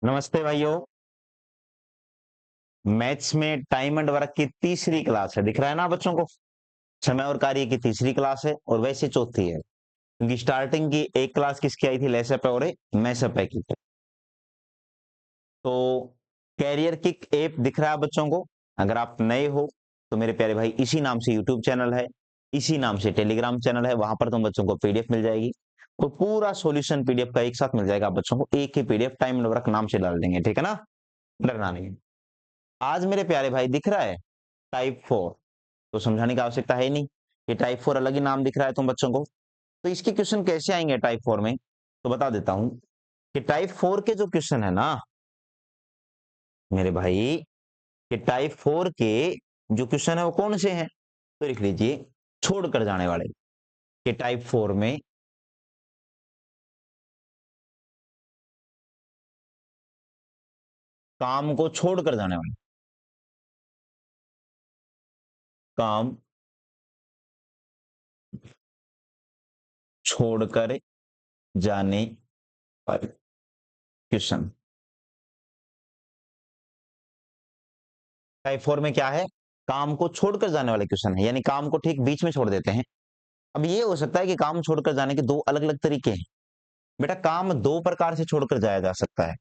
नमस्ते भाइयों। मैथ्स में टाइम एंड वर्क की तीसरी क्लास है, दिख रहा है ना बच्चों को। समय और कार्य की तीसरी क्लास है और वैसे चौथी है, क्योंकि स्टार्टिंग की एक क्लास किसकी आई थी, लेसअप और मैसअप की। तो कैरियर किक ऐप दिख रहा है बच्चों को। अगर आप नए हो तो मेरे प्यारे भाई, इसी नाम से यूट्यूब चैनल है, इसी नाम से टेलीग्राम चैनल है, वहां पर तुम बच्चों को पीडीएफ मिल जाएगी और पूरा सॉल्यूशन पीडीएफ का एक साथ मिल जाएगा। आप बच्चों को एक ही पीडीएफ टाइम एंड वर्क नाम से डाल देंगे, ठीक है ना, डरना नहीं है। आज मेरे प्यारे भाई दिख रहा है टाइप 4, तो समझाने की आवश्यकता है ही नहीं। ये टाइप 4 अलग ही नाम दिख रहा है तुम बच्चों को। तो इसके क्वेश्चन कैसे आएंगे टाइप 4 में, तो बता देता हूं कि टाइप 4 के जो क्वेश्चन है ना मेरे भाई, कि टाइप 4 के जो क्वेश्चन है वो कौन से हैं, तो लिख लीजिए छोड़कर जाने वाले। कि टाइप 4 में काम को छोड़कर जाने वाले, काम छोड़कर जाने वाले क्वेश्चन। टाइप 4 में क्या है, काम को छोड़कर जाने वाले क्वेश्चन है, यानी काम को ठीक बीच में छोड़ देते हैं। अब ये हो सकता है कि काम छोड़कर जाने के दो अलग अलग तरीके हैं। बेटा काम दो प्रकार से छोड़कर जाया जा सकता है।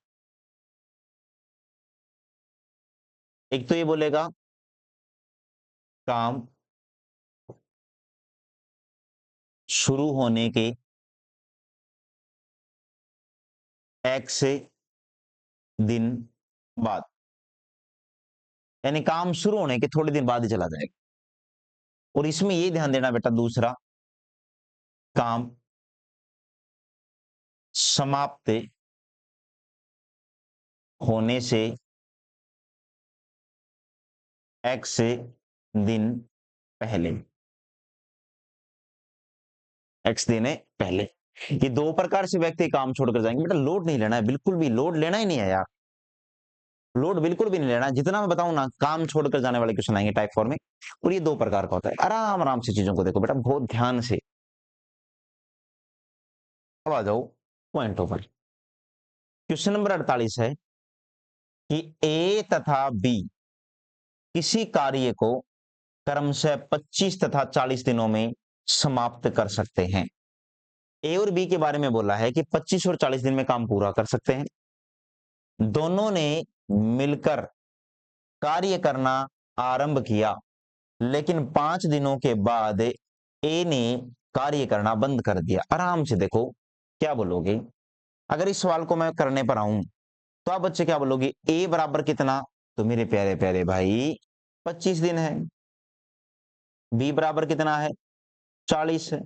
एक तो ये बोलेगा काम शुरू होने के x दिन बाद, यानी काम शुरू होने के थोड़े दिन बाद ही चला जाएगा। और इसमें ये ध्यान देना बेटा, दूसरा काम समाप्त होने से x दिन पहले, x दिन पहले। ये दो प्रकार से व्यक्ति काम छोड़कर जाएंगे। बेटा लोड नहीं लेना है, बिल्कुल भी लोड लेना ही नहीं है यार, लोड बिल्कुल भी नहीं लेना। जितना मैं बताऊं ना, काम छोड़कर जाने वाले क्वेश्चन आएंगे टाइप 4 में। और ये दो प्रकार का होता है। आराम आराम से चीजों को देखो बेटा, बहुत ध्यान से। अब आ जाओ पॉइंटों पर। क्वेश्चन नंबर 48 है कि ए तथा बी किसी कार्य को क्रमशः 25 तथा 40 दिनों में समाप्त कर सकते हैं। ए और बी के बारे में बोला है कि 25 और 40 दिन में काम पूरा कर सकते हैं। दोनों ने मिलकर कार्य करना आरंभ किया, लेकिन 5 दिनों के बाद ए ने कार्य करना बंद कर दिया। आराम से देखो क्या बोलोगे। अगर इस सवाल को मैं करने पर आऊं तो आप बच्चे क्या बोलोगे, ए बराबर कितना, तो मेरे प्यारे प्यारे भाई 25 दिन है। बी बराबर कितना है, 40 है।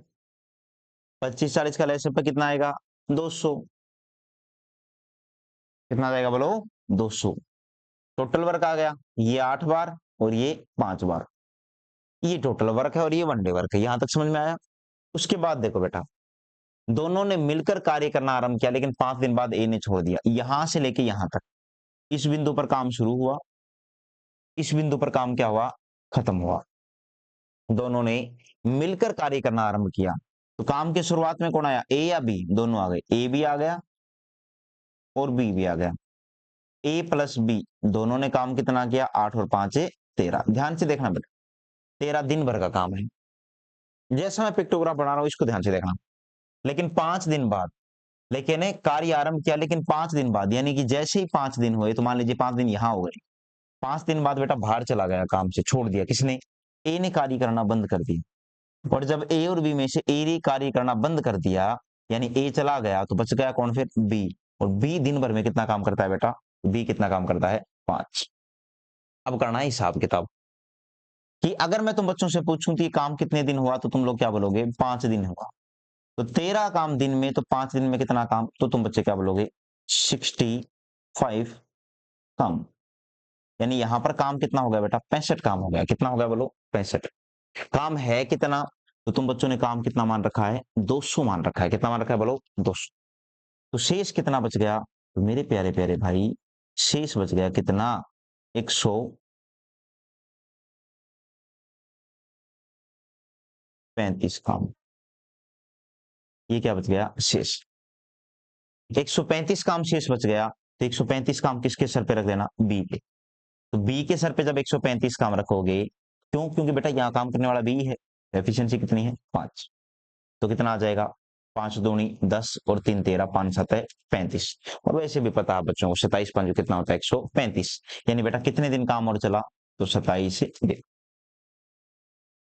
25 40 का लैस पर कितना आएगा, 200। कितना जाएगा बोलो, 200। टोटल वर्क आ गया, ये 8 बार और ये 5 बार। ये टोटल वर्क है और ये वन डे वर्क है। यहां तक समझ में आया। उसके बाद देखो बेटा, दोनों ने मिलकर कार्य करना आरंभ किया, लेकिन 5 दिन बाद ए ने छोड़ दिया। यहां से लेके यहां तक, इस बिंदु पर काम शुरू हुआ, इस बिंदु पर काम क्या हुआ, खत्म हुआ। दोनों ने मिलकर कार्य करना आरंभ किया। तो काम की शुरुआत में कौन आया, ए या बी, दोनों आ गए। ए भी आ गया और बी भी आ गया। ए प्लस बी दोनों ने काम कितना किया, 8 और 5 13। ध्यान से देखना बेटा, 13 दिन भर का काम है। जैसा मैं पिक्टोग्राफ बना रहा हूं इसको ध्यान से देखना। लेकिन 5 दिन बाद, लेकिन कार्य आरंभ किया लेकिन 5 दिन बाद, यानी कि जैसे ही 5 दिन हुए, तो मान लीजिए 5 दिन यहां हो गए, 5 दिन बाद बेटा बाहर चला गया, काम से छोड़ दिया। किसने, ए ने कार्य करना बंद कर दिया। और जब ए और बी में से ए ने कार्य करना बंद कर दिया, यानी ए चला गया, तो बच गया कौन फिर, बी। और बी दिन भर में कितना काम करता है बेटा, बी कितना काम करता है, 5। अब करना है हिसाब किताब, कि अगर मैं तुम बच्चों से पूछूं कि काम कितने दिन हुआ, तो तुम लोग क्या बोलोगे, 5 दिन हुआ। तो 13 काम दिन में, तो 5 दिन में कितना काम, तो तुम बच्चे क्या बोलोगे, 65 काम। यानी यहां पर काम कितना हो गया बेटा, 65 काम हो गया। कितना हो गया बोलो, 65। काम है कितना, तो तुम बच्चों ने काम कितना मान रखा है, 200 मान रखा है। कितना मान रखा है बोलो, 200। तो शेष कितना बच गया, तो मेरे प्यारे प्यारे भाई शेष बच गया कितना, 135 काम। ये क्या बच गया, शेष 135 काम शेष बच गया। तो 135 काम किसके सर पे रख देना, बी पे। तो बी के सर पे जब 135 काम रखोगे, क्यों, क्योंकि बेटा यहाँ काम करने वाला बी है, एफिशिएंसी कितनी है 5, तो कितना आ जाएगा 5 दूनी 10 और 3 13, 5 7 35। और वैसे भी पता है बच्चों को 27 5 कितना होता है 135, यानी बेटा कितने दिन काम और चला, तो 27 दिन।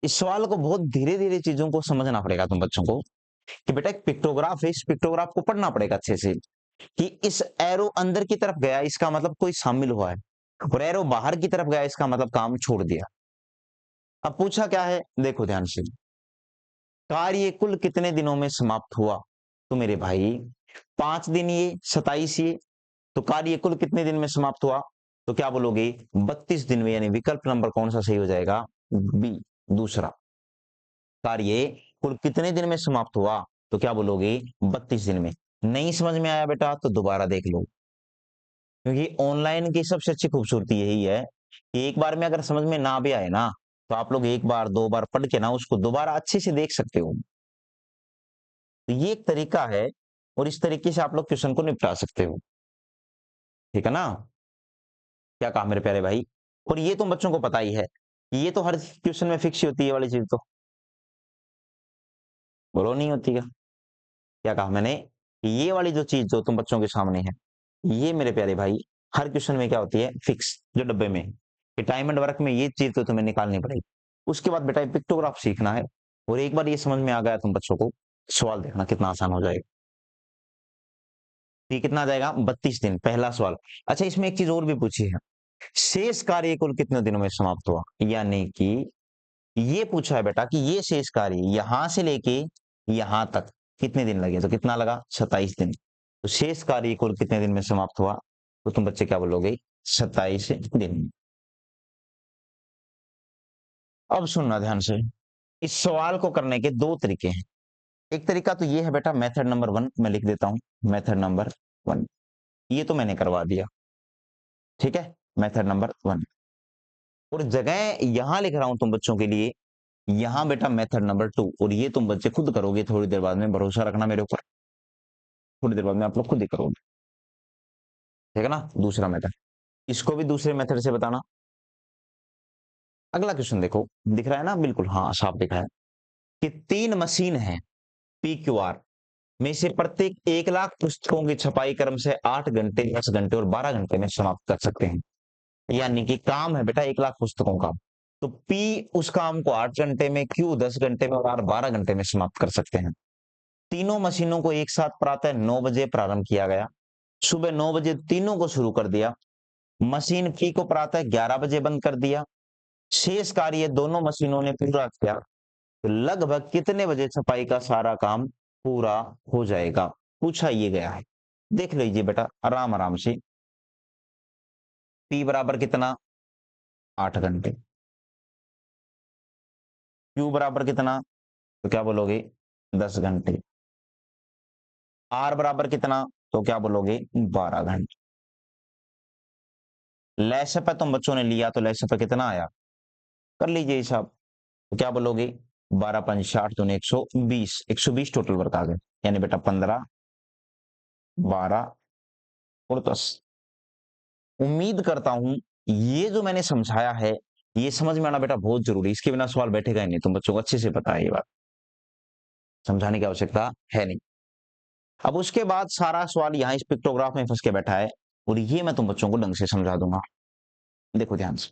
इस सवाल को बहुत धीरे धीरे चीजों को समझना पड़ेगा तुम बच्चों को, कि बेटा एक पिक्टोग्राफ है, इस पिक्टोग्राफ को पढ़ना पड़ेगा अच्छे से, कि इस एरो अंदर की तरफ गया इसका मतलब कोई शामिल हुआ है, और एरो बाहर की तरफ गया इसका मतलब काम छोड़ दिया। अब पूछा क्या है, देखो ध्यान से, कार्य कुल कितने दिनों में समाप्त हुआ, तो मेरे भाई 5 दिन ये 27 ये, तो कार्य कुल कितने दिन में समाप्त हुआ, तो क्या बोलोगे 32 दिन में, यानी विकल्प नंबर कौन सा सही हो जाएगा, बी दूसरा। कार्य कुल कितने दिन में समाप्त हुआ, तो क्या बोलोगे 32 दिन में। नहीं समझ में आया बेटा तो दोबारा देख लो, क्योंकि ऑनलाइन की सबसे अच्छी खूबसूरती यही है कि एक बार में अगर समझ में ना भी आए ना, तो आप लोग एक बार दो बार पढ़ के ना उसको दोबारा अच्छे से देख सकते हो। तो ये एक तरीका है, और इस तरीके से आप लोग क्वेश्चन को निपटा सकते हो, ठीक है ना। क्या कहा मेरे प्यारे भाई, और ये तुम बच्चों को पता ही है, ये तो हर क्वेश्चन में फिक्स ही होती है वाली चीज, तो बोलो नहीं होती क्या, क्या कहा मैंने, ये वाली जो चीज जो तुम बच्चों के सामने है, ये मेरे प्यारे भाई हर क्वेश्चन में क्या होती है, फिक्स, जो डब्बे में कि टाइम एंड वर्क में ये चीज तो तुम्हें निकालनी पड़ेगी। उसके बाद बेटा पिक्टोग्राफ सीखना है, और एक बार ये समझ में आ गया तुम बच्चों को, सवाल देखना कितना आसान हो जाएगा। ये कितना आ जाएगा 32 दिन, पहला सवाल। अच्छा इसमें एक चीज और भी पूछी है, शेष कार्य कुल कितने दिनों में समाप्त हुआ, यानी कि ये पूछा है बेटा कि ये शेष कार्य यहां से लेके यहां तक कितने दिन लगे, तो कितना लगा 27 दिन। तो शेष कार्य कुल कितने दिन में समाप्त हुआ, तो तुम बच्चे क्या बोलोगे 27 दिन। अब सुनना ध्यान से, इस सवाल को करने के दो तरीके हैं। एक तरीका तो ये है बेटा, मेथड नंबर 1 मैं लिख देता हूं, मेथड नंबर 1, ये तो मैंने करवा दिया, ठीक है, मेथड नंबर 1। और जगह यहां लिख रहा हूं तुम बच्चों के लिए, यहां बेटा मेथड नंबर 2, और ये तुम बच्चे खुद करोगे थोड़ी देर बाद में, भरोसा रखना मेरे ऊपर, थोड़ी देर बाद में आप लोग खुद ही करोगे, ठीक है ना। दूसरा मेथड, इसको भी दूसरे मेथड से बताना। अगला क्वेश्चन देखो, दिख रहा है ना, बिल्कुल हाँ साफ दिख रहा है, कि 3 मशीन है PQR में से प्रत्येक 1 लाख पुस्तकों की छपाई क्रम से 8 घंटे 10 घंटे और 12 घंटे में समाप्त कर सकते हैं। यानी कि काम है बेटा 1 लाख पुस्तकों का, तो P उस काम को 8 घंटे में, Q 10 घंटे में और R 12 घंटे में समाप्त कर सकते हैं। तीनों मशीनों को एक साथ प्रातः 9 बजे प्रारंभ किया गया, सुबह 9 बजे तीनों को शुरू कर दिया, मशीन P को प्रातः 11 बजे बंद कर दिया, शेष कार्य दोनों मशीनों ने पूरा किया, तो लगभग कितने बजे छपाई का सारा काम पूरा हो जाएगा, पूछा ये गया है। देख लीजिए बेटा आराम आराम से, P बराबर कितना 8 घंटे, Q बराबर कितना, तो क्या बोलोगे 10 घंटे, R बराबर कितना, तो क्या बोलोगे 12 घंटे। लैस पे तुम बच्चों ने लिया तो लैस पे कितना आया, कर लीजिए हिसाब, तो क्या बोलोगे 12 5 60 दूनी 120, 120 टोटल वर्क आ गए, यानी बेटा 15 12 और 10। उम्मीद करता हूं ये जो मैंने समझाया है, ये समझ में आना बेटा बहुत जरूरी, इसके बिना सवाल बैठेगा ही नहीं, तुम बच्चों को अच्छे से पता है ये बात, समझाने की आवश्यकता है नहीं। अब उसके बाद सारा सवाल यहाँ इस पिक्टोग्राफ में फंस के बैठा है, और ये मैं तुम बच्चों को ढंग से समझा दूंगा। देखो ध्यान से,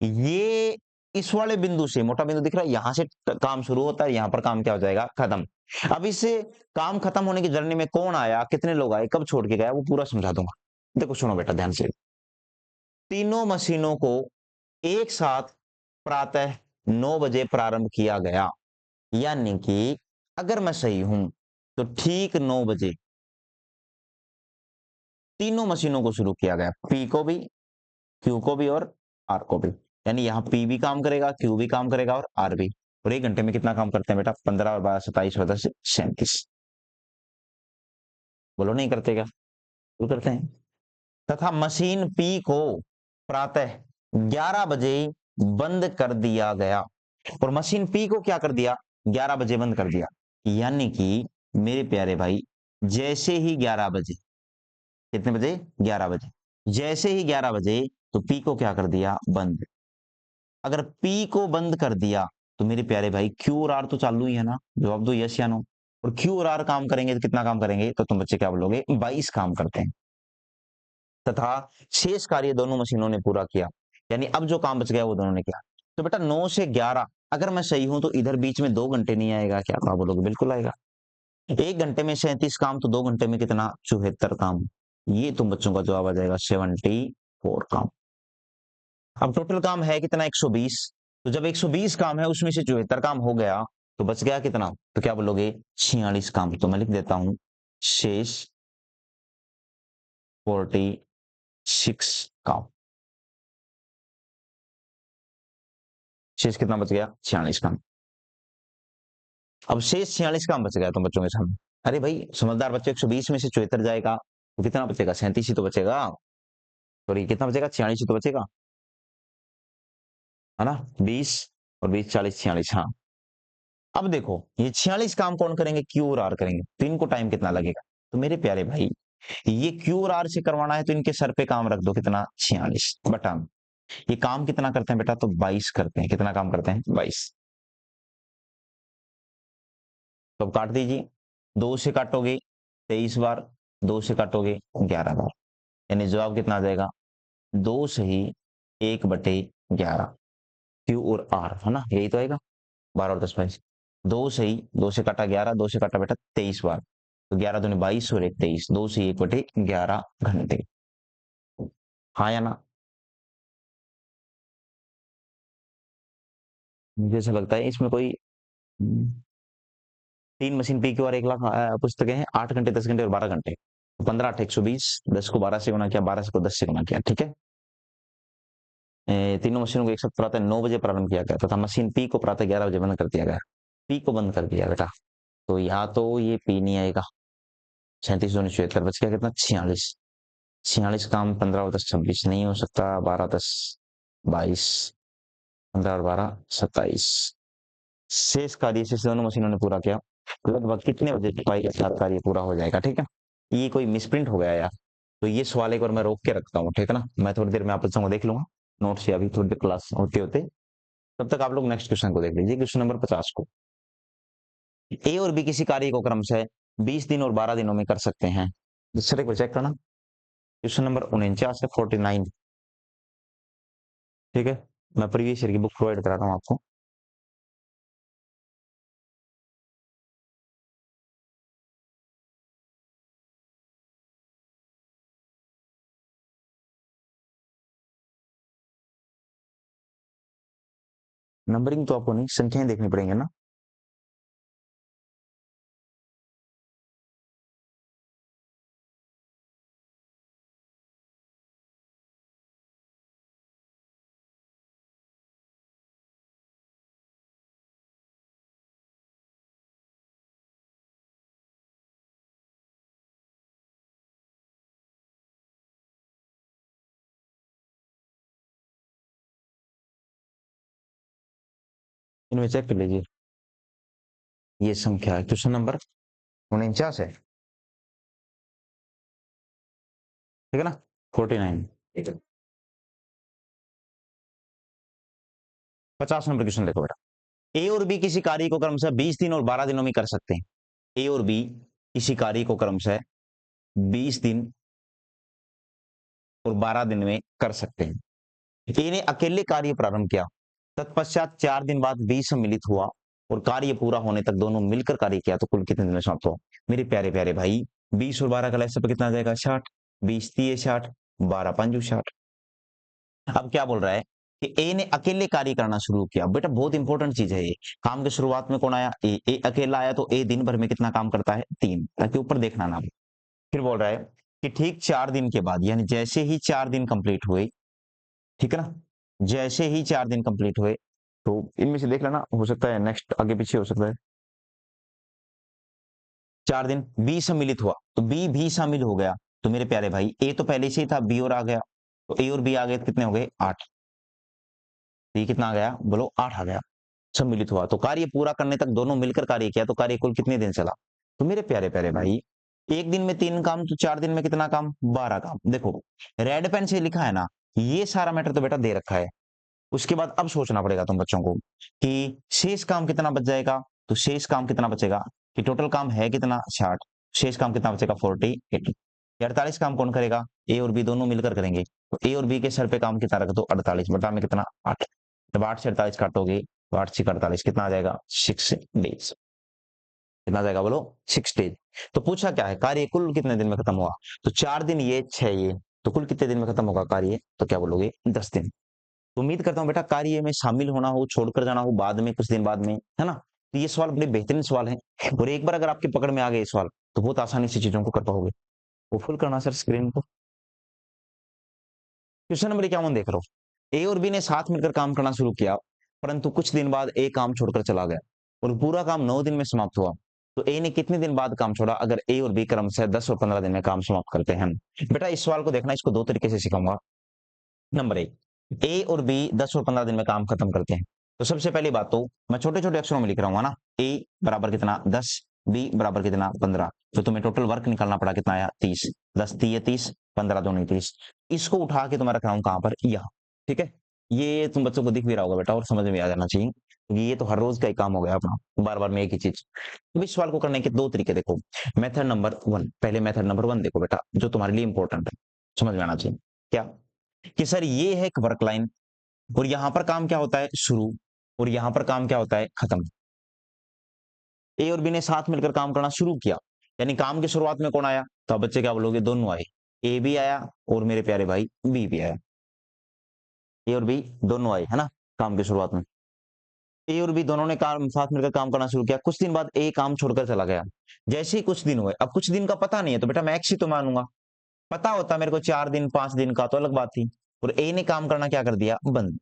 ये इस वाले बिंदु से मोटा बिंदु दिख रहा है, यहां से काम शुरू होता है, यहां पर काम क्या हो जाएगा खत्म। अब इससे काम खत्म होने की जर्नी में कौन आया, कितने लोग आए, कब छोड़ के गया, वो पूरा समझा दूंगा। देखो सुनो बेटा ध्यान से, तीनों मशीनों को एक साथ प्रातः 9 बजे प्रारंभ किया गया, यानी कि अगर मैं सही हूं तो ठीक 9 बजे तीनों मशीनों को शुरू किया गया, P को भी, Q को भी और R को भी, यानी यहाँ P भी काम करेगा, Q भी काम करेगा और R भी। और 1 घंटे में कितना काम करते हैं बेटा 15 और 12 27 और 10 37, बोलो नहीं करते क्या, तो करते हैं। तथा मशीन P को प्रातः 11 बजे बंद कर दिया गया, और मशीन P को क्या कर दिया 11 बजे बंद कर दिया, यानी कि मेरे प्यारे भाई जैसे ही 11 बजे कितने बजे? 11 बजे। जैसे ही 11 बजे तो पी को क्या कर दिया? बंद। अगर पी को बंद कर दिया तो मेरे प्यारे भाई क्यू और आर तो चालू ही है ना, जवाब दो यस या नो। और क्यू और आर काम करेंगे तो कितना काम करेंगे? तो तुम बच्चे क्या बोलोगे? 22 काम करते हैं। तथा शेष कार्य दोनों मशीनों ने पूरा किया, यानी अब जो काम बच गया वो दोनों ने किया। तो बेटा 9 से 11 अगर मैं सही हूं तो इधर बीच में 2 घंटे नहीं आएगा क्या? आप बोलोगे बिल्कुल आएगा। 1 घंटे में 37 काम तो 2 घंटे में कितना? 74 काम। ये तुम बच्चों का जवाब आ जाएगा 74 काम। अब टोटल काम है कितना? 120। तो जब 120 काम है उसमें से 74 काम हो गया तो बच गया कितना? तो क्या बोलोगे? 46 काम। तो मैं लिख देता हूं शेष 46 काम। शेष कितना बच गया? 46 काम। अब शेष 46 काम बच गया तुम बच्चों के सामने। अरे भाई समझदार बच्चे, 120 में से 74 जाएगा तो कितना बचेगा? 37 ही तो बचेगा। सॉरी कितना बचेगा? 46 ही तो बचेगा, है ना? 20 और 20 40 46। हाँ अब देखो ये 46 काम कौन करेंगे? क्यू और आर करेंगे। तो इनको टाइम कितना लगेगा? तो मेरे प्यारे भाई ये क्यू और आर से करवाना है तो इनके सर पे काम रख दो कितना? 46 बटा ये काम कितना करते हैं बेटा? तो 22 करते हैं। कितना काम करते हैं? 22। तो अब काट दीजिए। 2 से काटोगे 23 बार, 2 से काटोगे 11 बार, यानी जवाब कितना आ जाएगा? 2 सही 1/11। क्यू और आर है ना, यही तो आएगा। 12 और 10 22। 2 सही, 2 से काटा 11, 2 से काटा बेटा 23 बार, तो 11 दूनी 22 और 1 23। 2 से 1/11 घंटे। हाँ या ना? मुझे ऐसा लगता है इसमें कोई 3 मशीन पी क्यू और 1 लाख पुस्तकें हैं, 8 घंटे 10 घंटे और 12 घंटे। 15 8 120, 10 को 12 से गुना किया, 12 को 10 से गुना किया, ठीक है। तीनों मशीनों को एक साथ प्रातः 9 बजे प्रारंभ किया गया तथा मशीन पी को प्रातः 11 बजे बंद कर दिया गया। पी को बंद कर दिया बेटा, तो यहाँ तो ये पी नहीं आएगा। 37 दूनी 74 बच गया कितना? 46। 46 काम 15 और 10 26 नहीं हो सकता। 12 10 22, 15 और 12 27। शेष कार्य शेष दोनों मशीनों ने पूरा किया। लगभग कितने बजे पाई के साथ कार्य पूरा हो जाएगा? ठीक है, ये कोई मिसप्रिंट हो गया यार, तो ये सवाल एक बार मैं रोक के रखता हूँ, ठीक है ना। मैं थोड़ी देर में आप बच्चों को देख लूंगा नोट्स, या अभी थोड़ी देर क्लास होते होते, तब तक आप लोग नेक्स्ट क्वेश्चन को देख लीजिए, क्वेश्चन नंबर 50 को। ए और बी किसी कार्य को क्रमशः 20 दिन और 12 दिनों में कर सकते हैं। दूसरे को चेक करना, क्वेश्चन नंबर 49 है 49। ठीक है, मैं प्रीवियस ईयर की बुक प्रोवाइड करा रहा हूँ आपको। नंबरिंग तो आपको नहीं, संख्याएं देखनी पड़ेंगे ना। इनमें चेक कर लीजिए, ये संख्या है क्वेश्चन नंबर 49 है, ठीक है ना। 49, ठीक है। 50 नंबर क्वेश्चन देखो बेटा। ए और बी किसी कार्य को क्रमशः 20 दिन और 12 दिनों में कर सकते हैं। ए और बी किसी कार्य को क्रमशः 20 दिन और 12 दिन में कर सकते हैं। ए ने अकेले कार्य प्रारंभ किया, तत्पश्चात 4 दिन बाद बी सम्मिलित हुआ और कार्य पूरा होने तक दोनों मिलकर कार्य किया, तो कुल कितने दिन में समाप्त हुआ? मेरे प्यारे प्यारे भाई 20 और 12 का लैस कितना आ जाएगा? 60। 20 3 60, 12 5 60। अब क्या बोल रहा है कि ए ने अकेले कार्य करना शुरू किया। बेटा बहुत इंपॉर्टेंट चीज है ये। काम के शुरुआत में कौन आया? ए अकेला आया, तो ए दिन भर में कितना काम करता है? 3, ताकि ऊपर देखना ना। फिर बोल रहा है कि ठीक 4 दिन के बाद, यानी जैसे ही 4 दिन कंप्लीट हुए, ठीक है ना, जैसे ही 4 दिन कंप्लीट हुए, तो इनमें से देख लेना, हो सकता है नेक्स्ट आगे पीछे हो सकता है। 4 दिन बी सम्मिलित हुआ तो बी भी शामिल हो गया। तो मेरे प्यारे भाई ए तो पहले से ही था, बी और आ गया, तो ए और बी आ गए तो कितने हो गए? 8। ये कितना आ गया? बोलो 8 आ गया। सम्मिलित हुआ तो कार्य पूरा करने तक दोनों मिलकर कार्य किया, तो कार्य कुल कितने दिन चला? तो मेरे प्यारे प्यारे भाई एक दिन में 3 काम तो 4 दिन में कितना काम? 12 काम। देखो रेड पेन से लिखा है ना, ये सारा मैटर तो बेटा दे रखा है। उसके बाद अब सोचना पड़ेगा तुम बच्चों को कि शेष काम कितना बच जाएगा। तो शेष काम कितना बचेगा कि टोटल काम है कितना 60, शेष काम कितना बचेगा 40 80। 48 काम कौन करेगा? ए और बी दोनों मिलकर करेंगे। तो ए और बी के सर पे काम कितना रख दो 48 बटा में कितना 8। जब 8 से 48 काटोगे तो 8 से 48 कितना आ जाएगा 6 डेज। कितना आ जाएगा बोलो 6 डेज। तो पूछा क्या है कार्य कुल कितने दिन में खत्म हुआ? तो 4 दिन ये 6 ये, तो कुल कितने दिन में खत्म होगा कार्य? तो क्या बोलोगे 10 दिन। तो उम्मीद करता हूँ बेटा कार्य में शामिल होना हो, छोड़कर जाना हो बाद में, कुछ दिन बाद में, है ना। तो ये सवाल बड़े बेहतरीन सवाल है और एक बार अगर आपकी पकड़ में आ गए सवाल तो बहुत आसानी से चीजों को कर पाओगे। वो फुल करना सर स्क्रीन को। क्वेश्चन नंबर 51 देख रहा हूँ। ए और बी ने साथ मिलकर काम करना शुरू किया, परंतु कुछ दिन बाद ए काम छोड़कर चला गया और पूरा काम 9 दिन में समाप्त हुआ। तो ए ने कितने दिन बाद काम छोड़ा अगर ए और बी क्रमशः 10 और 15 दिन में काम समाप्त करते हैं? बेटा इस सवाल को देखना, इसको दो तरीके से सिखाऊंगा। नंबर 1, ए और बी 10 और 15 दिन में काम खत्म करते हैं। तो सबसे पहली बात तो मैं छोटे छोटे अक्षरों में लिख रहा हूँ ना, ए बराबर कितना 10, बी बराबर कितना 15। तो तुम्हें टोटल वर्क निकालना पड़ा कितना आया 30। 10 3 30, 15 दूनी 30। इसको उठा के तुम्हें रख रहा हूँ कहां पर? यहाँ। ठीक है, ये तुम बच्चों को दिख भी रहा होगा बेटा और समझ में आ जाना चाहिए क्योंकि ये तो हर रोज का ही काम हो गया अपना, बार बार में एक ही चीज। तो इस सवाल को करने के दो तरीके देखो। मेथड नंबर 1, पहले मेथड नंबर 1 देखो बेटा जो तुम्हारे लिए इंपॉर्टेंट है, समझ में आना चाहिए। क्या कि सर ये है एक वर्क लाइन और यहां पर काम क्या होता है शुरू और यहां पर काम क्या होता है खत्म। ए और बी ने साथ मिलकर काम करना शुरू किया, यानी काम की शुरुआत में कौन आया? तो अब बच्चे क्या बोलोगे? दोनों आए, ए भी आया और मेरे प्यारे भाई बी भी आया। ए और बी दोनों आए, है ना, काम की शुरुआत में। ए और बी दोनों ने काम साथ मिलकर काम करना शुरू किया, कुछ दिन बाद ए काम छोड़कर चला गया। जैसे ही कुछ दिन हुए, अब कुछ दिन का पता नहीं है तो बेटा मैं एक्स ही तो मानूंगा। पता होता मेरे को 4 दिन 5 दिन का तो अलग बात थी। और ए ने काम करना क्या कर दिया? बंद।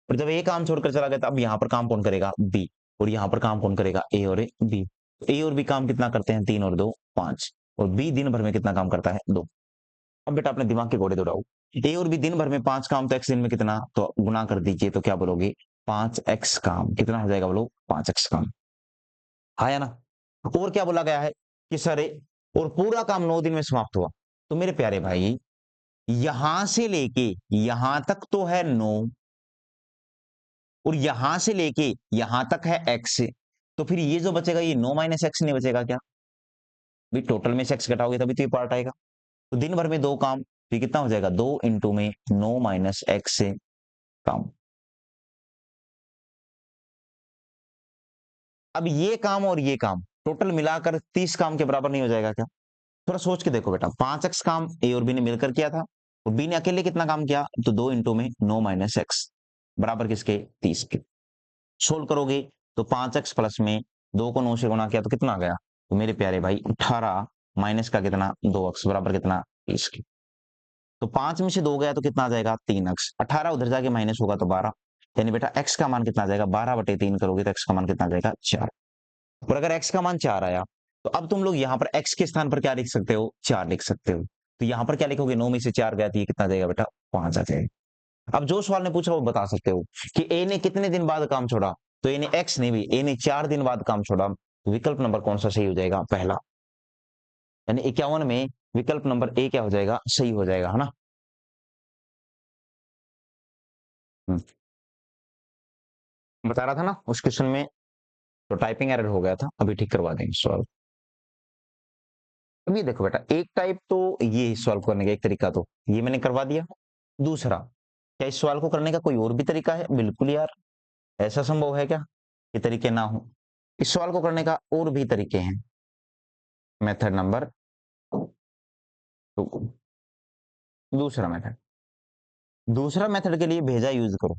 और जब ए काम छोड़कर चला गया तो अब यहाँ पर काम कौन करेगा? बी। और यहाँ पर काम कौन करेगा? ए और बी। ए और बी काम कितना करते हैं? 3 और 2 5। और बी दिन भर में कितना काम करता है? 2। अब बेटा अपने दिमाग के घोड़े दौड़ाओ। ए और बी दिन भर में 5 काम, तो एक्स दिन में कितना? तो गुना कर दीजिए तो क्या बोलोगे? 5x काम। कितना हो जाएगा बोलो? 5x काम। हाँ या ना? और क्या बोला गया है कि सर और पूरा काम 9 दिन में समाप्त हुआ। तो मेरे प्यारे भाई यहां से लेके यहां तक तो है 9 और यहां से लेके यहां तक है x। तो फिर ये जो बचेगा ये 9 माइनस एक्स नहीं बचेगा क्या? भाई टोटल में से x घटाओगे तभी तो ये पार्ट आएगा। तो दिन भर में 2 काम, तो कितना हो जाएगा? 2 इंटू में 9 माइनस एक्स से काम। अब ये काम और ये काम टोटल मिलाकर 30 काम के बराबर नहीं हो जाएगा क्या? थोड़ा सोच के देखो बेटा, 5x काम ए और बी ने मिलकर किया था और बी ने अकेले कितना काम किया? तो 2 इंटू में 9 माइनस एक्स बराबर किसके? 30 के। सोल्व करोगे तो 5x प्लस में 2 को 9 से गुणा किया तो कितना आ गया? तो मेरे प्यारे भाई 18 माइनस का कितना? 2x बराबर कितना? 30 के। तो 5 में से 2 गया तो कितना आ जाएगा? 3x। 18 उधर जाके माइनस होगा तो 12, यानी बेटा x का मान कितना आ जाएगा? 12/3 करोगे तो x का मान कितना आ जाएगा? 4। और अगर x का मान 4 आया तो अब तुम लोग यहाँ पर x के स्थान पर क्या लिख सकते हो? 4 लिख सकते हो। तो यहाँ पर क्या लिखोगे? 9 में से 4 गया तो ये कितना आ जाएगा बेटा? 5 आ जाएगा। अब जो सवाल ने पूछा वो बता सकते हो कि ए ने कितने दिन बाद काम छोड़ा? तो ए ने एक्स नहीं भी, ए ने 4 दिन बाद काम छोड़ा। तो विकल्प नंबर कौन सा सही हो जाएगा? पहला, यानी 51 में विकल्प नंबर ए क्या हो जाएगा? सही हो जाएगा, है ना। बता रहा था ना उस क्वेश्चन में तो टाइपिंग एरर हो गया था, अभी ठीक करवा देंगे सवाल। अब ये देखो बेटा, एक टाइप तो ये सवाल करने का एक तरीका तो ये मैंने करवा दिया। दूसरा, क्या इस सवाल को करने का कोई और भी तरीका है? बिल्कुल यार, ऐसा संभव है क्या ये तरीके ना हो? इस सवाल को करने का और भी तरीके हैं। मेथड नंबर 2, दूसरा मेथड के लिए भेजा यूज करो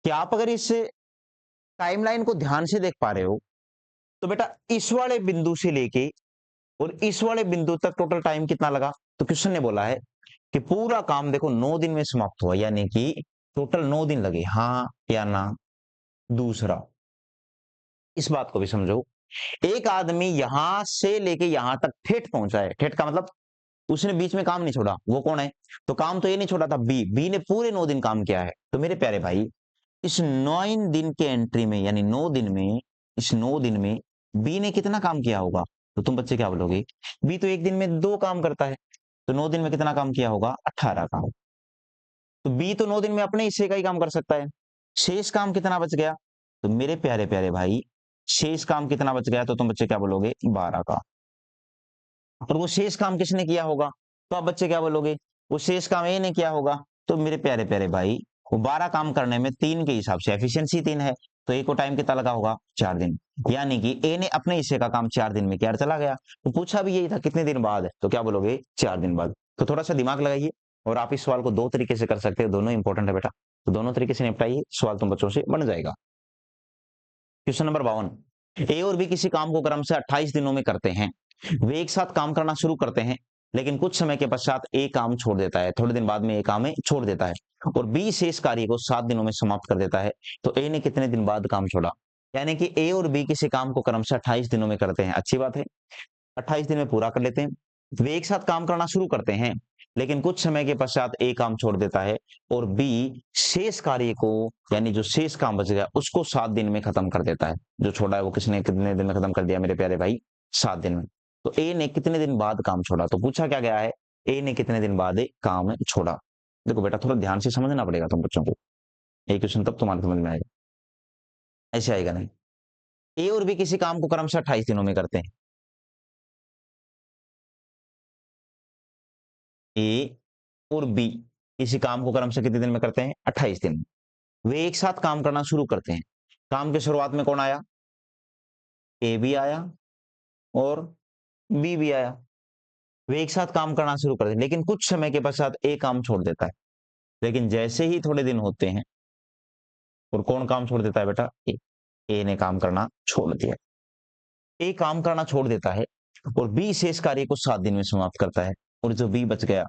कि आप अगर इस टाइमलाइन को ध्यान से देख पा रहे हो तो बेटा इस वाले बिंदु से लेके और इस वाले बिंदु तक टोटल टाइम कितना लगा? तो क्वेश्चन ने बोला है कि पूरा काम देखो 9 दिन में समाप्त हुआ, यानी कि टोटल 9 दिन लगे, हाँ या ना? दूसरा, इस बात को भी समझो, एक आदमी यहां से लेके यहां तक ठेठ पहुंचा है। ठेठ का मतलब उसने बीच में काम नहीं छोड़ा। वो कौन है? तो काम तो ये नहीं छोड़ा था, बी ने पूरे 9 दिन काम किया है। तो मेरे प्यारे भाई इस 9 दिन के एंट्री में, यानी 9 दिन में, इस 9 दिन में बी ने कितना काम किया होगा? तो तुम बच्चे क्या बोलोगे, बी तो एक दिन में 2 काम करता है, तो 9 दिन में कितना काम किया होगा, 18 काम। तो बी तो 9 दिन में अपने हिस्से का ही काम कर सकता है। शेष काम कितना बच गया, तो मेरे प्यारे प्यारे भाई शेष काम कितना बच गया, तो तुम बच्चे क्या बोलोगे, 12 का। और वो शेष काम किसने किया होगा, तो आप बच्चे क्या बोलोगे, वो शेष काम ए ने किया होगा। तो मेरे प्यारे प्यारे भाई वो 12 काम करने में 3 के हिसाब से एफिशिएंसी 3 है, तो ए को टाइम कितना लगा होगा, 4 दिन। यानी कि ए ने अपने हिस्से का काम 4 दिन में किया और चला गया। तो पूछा भी यही था कितने दिन बाद, तो क्या बोलोगे, 4 दिन बाद। तो थोड़ा सा दिमाग लगाइए, और आप इस सवाल को 2 तरीके से कर सकते हो, दोनों इंपॉर्टेंट है बेटा। तो दोनों तरीके से निपटाइए, सवाल तुम बच्चों से बन जाएगा। क्वेश्चन नंबर 52, ए और बी किसी काम को क्रम से 28 दिनों में करते हैं। वे एक साथ काम करना शुरू करते हैं, लेकिन कुछ समय के पश्चात ए काम छोड़ देता है, थोड़े दिन बाद में ए काम में छोड़ देता है, और बी शेष कार्य को 7 दिनों में समाप्त कर देता है। तो ए ने कितने दिन बाद काम छोड़ा, यानी कि ए और बी किसी काम को क्रम से 28 दिनों में करते हैं, अच्छी बात है, 28 दिन में पूरा कर लेते हैं। वे एक साथ काम करना शुरू करते हैं, लेकिन कुछ समय के पश्चात ए काम छोड़ देता है, और बी शेष कार्य को, यानी जो शेष काम बच गया उसको 7 दिन में खत्म कर देता है। जो छोड़ा है वो किसने कितने दिन में खत्म कर दिया मेरे प्यारे भाई, 7 दिन में। तो ए ने कितने दिन बाद काम छोड़ा, तो पूछा क्या गया है, ए ने कितने दिन बाद काम छोड़ा। देखो बेटा थोड़ा ध्यान से समझना पड़ेगा तुम बच्चों को, ये क्वेश्चन तब तुम्हारे समझ में आएगा, ऐसे आएगा नहीं। ए और बी किसी काम को क्रमशः 28 दिनों में करते हैं। ए और बी किसी काम को क्रमशः कितने दिन में करते हैं, 28 दिन में। वे एक साथ काम करना शुरू करते हैं। काम की शुरुआत में कौन आया, ए भी आया और बी भी आया। वे एक साथ काम करना शुरू करते हैं, लेकिन कुछ समय के पश्चात ए काम छोड़ देता है। लेकिन जैसे ही थोड़े दिन होते हैं, और कौन काम छोड़ देता है बेटा, ए। ए ने काम करना छोड़ दिया, ए काम करना छोड़ देता है, और बी शेष कार्य को 7 दिन में समाप्त करता है। और जो बी बच गया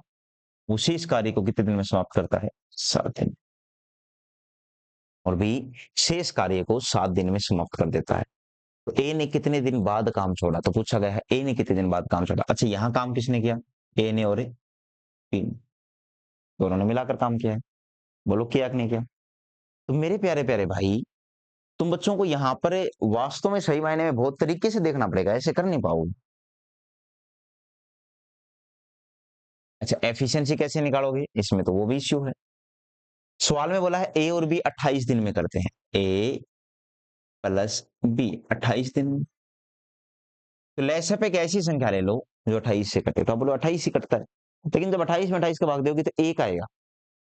वो शेष कार्य को कितने दिन में समाप्त करता है, 7 दिन। और बी शेष कार्य को 7 दिन में समाप्त कर देता है। तो ए ने कितने दिन बाद काम छोड़ा, तो पूछा गया है ए ने कितने दिन बाद काम छोड़ा। अच्छा यहां काम किसने किया, ए ने और बी ने, दोनों ने मिलाकर काम किया है। बोलो किया कि नहीं किया। तो मेरे प्यारे प्यारे भाई तुम बच्चों को यहाँ पर वास्तव में सही मायने में बहुत तरीके से देखना पड़ेगा, ऐसे कर नहीं पाओगे। अच्छा एफिशिएंसी कैसे निकालोगे, इसमें तो वो भी इश्यू है। सवाल में बोला है ए और बी 28 दिन में करते हैं, ए प्लस बी 28 दिन में। तो लैसा पे एक ऐसी संख्या ले लो जो 28 से कटे, तो आप बोलो 28 ही कटता है, लेकिन जब 28 में 28 का भाग दोगे तो एक आएगा।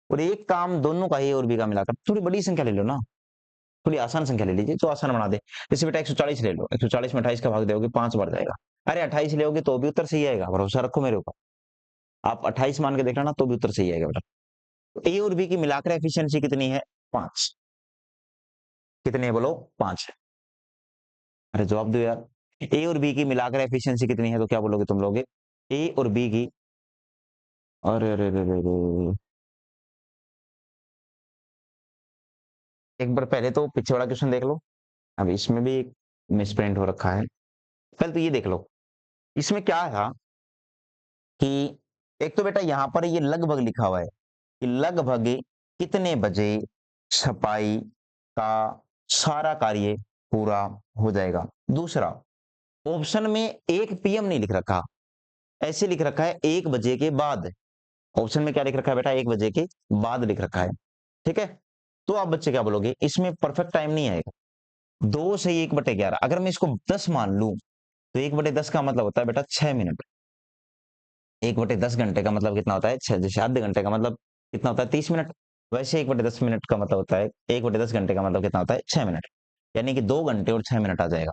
और एक काम दोनों का ए और बी का मिलाकर, थोड़ी बड़ी संख्या ले लो ना, थोड़ी आसान संख्या ले लीजिए तो आसान बना दे। जैसे बेटा 140 ले लो, 140 में 28 का भाग दोगे 5 बार जाएगा। अरे 28 लोगे तो भी उत्तर सही आएगा, भरोसा रखो मेरे ऊपर। आप 28 मान के देखना ना तो भी उत्तर सही आएगा बेटा। तो ए और बी की मिलाकर एफिशिएंसी कितनी है, 5। कितनी है बोलो, 5 है। अरे जवाब दो यार। ए और बी की मिलाकर एफिशिएंसी कितनी है, तो क्या बोलोगे तुम लोगे, ए और बी की, अरे अरे अरे अरे अरे। एक बार पहले तो पीछे वाला क्वेश्चन देख लो, अब इसमें भी एक मिसप्रिंट हो रखा है। पहले तो ये देख लो इसमें क्या था कि एक तो बेटा यहाँ पर ये लगभग लिखा हुआ है कि लगभग कितने बजे छपाई का सारा कार्य पूरा हो जाएगा। दूसरा ऑप्शन में 1 पीएम नहीं लिख रखा, ऐसे लिख रखा है 1 बजे के बाद। ऑप्शन में क्या लिख रखा है बेटा, 1 बजे के बाद लिख रखा है, ठीक है। तो आप बच्चे क्या बोलोगे, इसमें परफेक्ट टाइम नहीं आएगा। 2 से 1/11, अगर मैं इसको 10 मान लूं तो 1/10 का मतलब होता है बेटा 6 मिनट। 1/10 घंटे का मतलब कितना होता है, 6, जैसे आधे घंटे का मतलब कितना होता है, 30 मिनट। वैसे 1/10 मिनट का मतलब होता है, 1/10 घंटे का मतलब कितना होता है, 6 मिनट। यानी कि 2 घंटे और 6 मिनट आ जाएगा।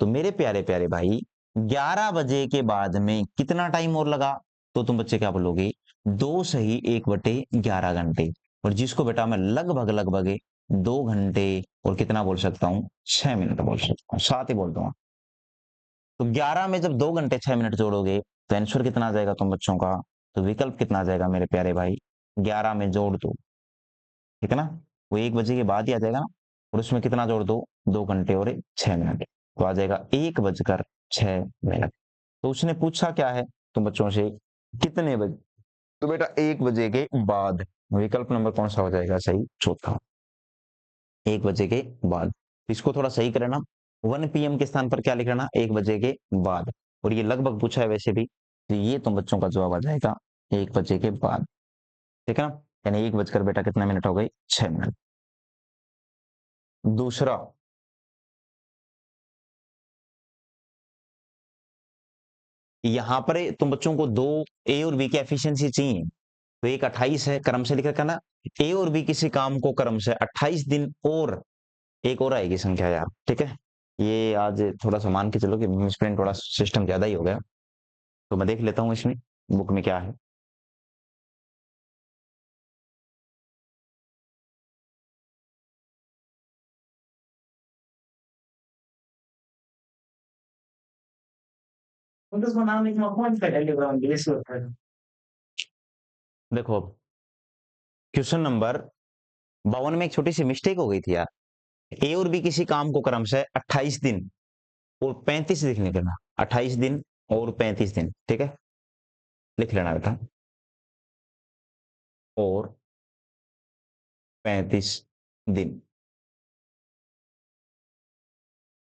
तो मेरे प्यारे प्यारे भाई 11 बजे के बाद में कितना टाइम और लगा, तो तुम बच्चे क्या बोलोगे, 2 सही 1/11 घंटे। और जिसको बेटा मैं लगभग लगभग 2 घंटे और कितना बोल सकता हूँ, 6 मिनट बोल सकता हूँ, 7 ही बोल दूंगा। तो 11 में जब 2 घंटे 6 मिनट जोड़ोगे तो आंसर कितना आ जाएगा तुम बच्चों का, तो विकल्प कितना आ जाएगा मेरे प्यारे भाई, 11 में जोड़ दो, ठीक है ना, वो 1 बजे के बाद ही आ जाएगा ना। और उसमें कितना जोड़ दो, 2 घंटे और 6 मिनट, तो आ जाएगा 1 बजकर 6 मिनट। तो उसने पूछा क्या है तुम बच्चों से, कितने बजे, तो बेटा 1 बजे के बाद। विकल्प नंबर कौन सा हो जाएगा सही, चौथा, 1 बजे के बाद। इसको थोड़ा सही करना, 1 पीएम के स्थान पर क्या लिख लेना, 1 बजे के बाद। और ये लगभग पूछा है वैसे भी, तो ये तुम बच्चों का जवाब आ जाएगा 1 बजे के बाद, ठीक है ना? यानी 1 बजकर बेटा कितने मिनट हो गए? 6 मिनट। दूसरा, यहाँ पर तुम बच्चों को 2 ए और बी की एफिशिएंसी चाहिए, तो एक 28 है, क्रम से लिख रखा ना। ए और बी किसी काम को क्रम से 28 दिन और एक और आएगी संख्या यार, ठीक है? ये आज थोड़ा सा मान के चलो कि मिसप्रिंट थोड़ा सिस्टम ज्यादा ही हो गया, तो मैं देख लेता हूँ इसमें बुक में क्या है। देखो, क्वेश्चन नंबर 52 में एक छोटी सी मिस्टेक हो गई थी यार। ए और बी किसी काम को क्रम से 28 दिन और 35 लिखने देना, 28 दिन और 35 दिन, ठीक है? लिख लेना बेटा, और 35 दिन,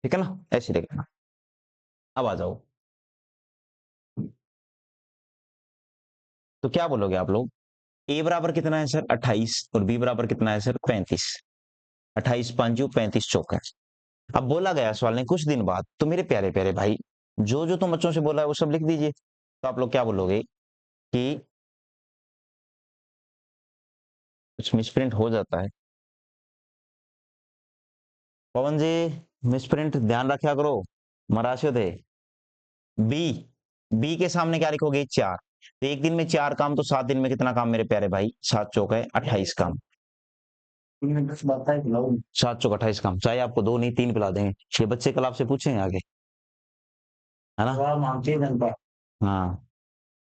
ठीक है ना? ऐसे लिख लेना। अब आ जाओ, तो क्या बोलोगे आप लोग? ए बराबर कितना है सर? 28, और बी बराबर कितना है सर? 35। 28 5 35 चौका। अब बोला गया सवाल ने कुछ दिन बाद, तो मेरे प्यारे प्यारे भाई, जो जो तुम बच्चों से बोला है वो सब लिख दीजिए। तो आप लोग क्या बोलोगे कि कुछ मिसप्रिंट हो जाता है। पवन जी, मिसप्रिंट ध्यान रखा करो, मराशो थे। बी, बी के सामने क्या लिखोगे? 4। तो एक दिन में 4 काम, तो 7 दिन में कितना काम मेरे प्यारे भाई? 7 चौक है 28 काम। 7 चौक 28 काम, चाहे आपको 2 नहीं 3 पिला देंगे। ये बच्चे कल आपसे पूछेंगे आगे, है ना? हाँ,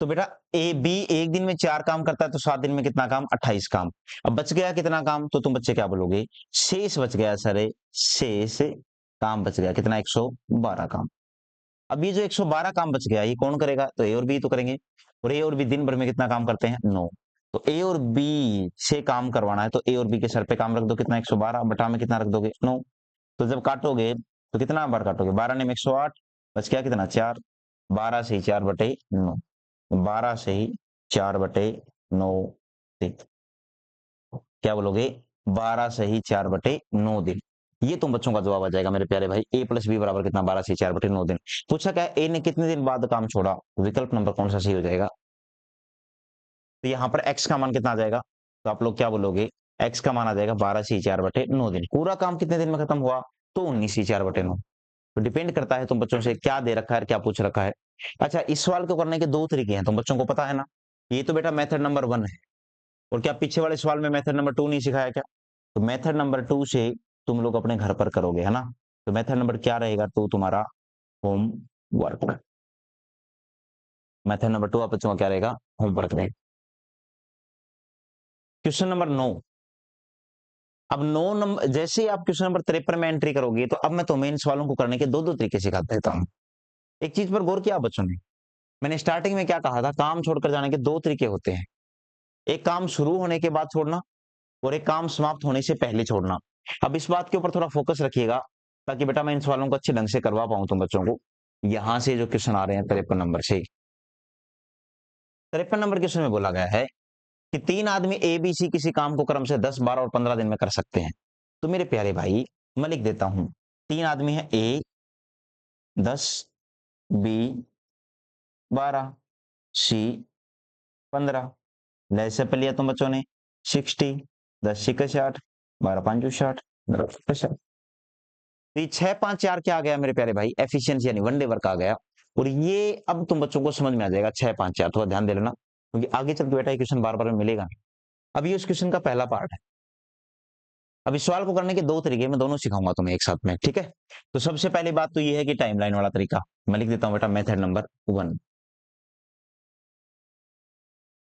तो बेटा ए बी एक दिन में 4 काम करता है, तो 7 दिन में कितना काम? 28 काम। अब बच गया कितना काम? तो तुम बच्चे क्या बोलोगे? शेष बच गया सर, शेष काम बच गया कितना? 112 काम। अब ये जो 112 काम बच गया, ये कौन करेगा? तो ए और बी तो करेंगे, और ए और बी दिन भर में कितना काम करते हैं? 9। तो ए और बी से काम करवाना है, तो ए और बी के सर पे काम रख दो, कितना? 112 बटा में कितना रख दोगे? 9। तो जब काटोगे तो कितना बार काटोगे? 12 ने 108, बच गया कितना? 4। 12 से ही 4 बटे 9, 12 से ही 4 बटे 9 दिन। क्या बोलोगे? 12 से ही 4 बटे 9 दिन। ये तुम बच्चों का जवाब आ जाएगा मेरे प्यारे भाई। ए प्लस बी बराबर कितना? 12 से 4 बटे 9 दिन। पूछा क्या ए ने कितने दिन बाद काम छोड़ा? विकल्प नंबर कौन सा सही हो जाएगा? तो यहाँ पर एक्स का मान कितना आ जाएगा? तो आप लोग क्या बोलोगे? एक्स का मान आ जाएगा 12 से 4 बटे 9 दिन। पूरा काम कितने दिन में खत्म हुआ? तो 19 से 4 बटे 9। तो डिपेंड करता है तुम बच्चों से क्या दे रखा है, क्या पूछ रखा है। अच्छा, इस सवाल को करने के 2 तरीके हैं, तुम बच्चों को पता है ना? ये तो बेटा मेथड नंबर 1 है, और क्या पीछे वाले सवाल में मेथड नंबर 2 नहीं सिखाया क्या? तो मेथड नंबर 2 से तुम लोग अपने घर पर करोगे, है ना? तो मेथड नंबर क्या रहेगा? तो तुम्हारा होम वर्क। मेथड नंबर 2 आप बच्चों का क्या रहेगा? होमवर्क रहेगा। Question number 9। अब 9 नंबर जैसे ही आप क्वेश्चन नंबर 53 में एंट्री करोगे, तो अब मैं तुम्हें इन सवालों को करने के दो दो तरीके सिखा देता हूँ। एक चीज पर गौर किया बच्चों ने, मैंने स्टार्टिंग में क्या कहा था? काम छोड़कर जाने के 2 तरीके होते हैं। एक काम शुरू होने के बाद छोड़ना, और एक काम समाप्त होने से पहले छोड़ना। अब इस बात के ऊपर थोड़ा फोकस रखिएगा, ताकि बेटा मैं इन सवालों को अच्छे ढंग से करवा पाऊं तुम बच्चों को। यहां से जो क्वेश्चन आ रहे हैं 53 नंबर से, 53 नंबर क्वेश्चन में बोला गया है कि 3 आदमी ए बी सी किसी काम को क्रम से 10 12 और 15 दिन में कर सकते हैं। तो मेरे प्यारे भाई, मैं लिख देता हूं, 3 आदमी है, ए 10, बी 12, सी 15। जैसे पे लिया तुम बच्चों ने 60, 10 6 60, 12 5 60, 60। तो ये 6 5 4 क्या आ गया मेरे प्यारे भाई? एफिशिएंसी यानी वन डे वर्क आ गया। और ये अब तुम बच्चों को समझ में आ जाएगा 6 5 4, थोड़ा ध्यान दे लेना, क्योंकि आगे चल के बेटा ये क्वेश्चन बार बार मिलेगा नहीं। अब ये उस क्वेश्चन का पहला पार्ट है। अब इस सवाल को करने के 2 तरीके, मैं दोनों सिखाऊंगा तुम्हें एक साथ में, ठीक है? तो सबसे पहली बात तो ये है कि टाइमलाइन वाला तरीका, मैं लिख देता हूं बेटा मेथड नंबर 1,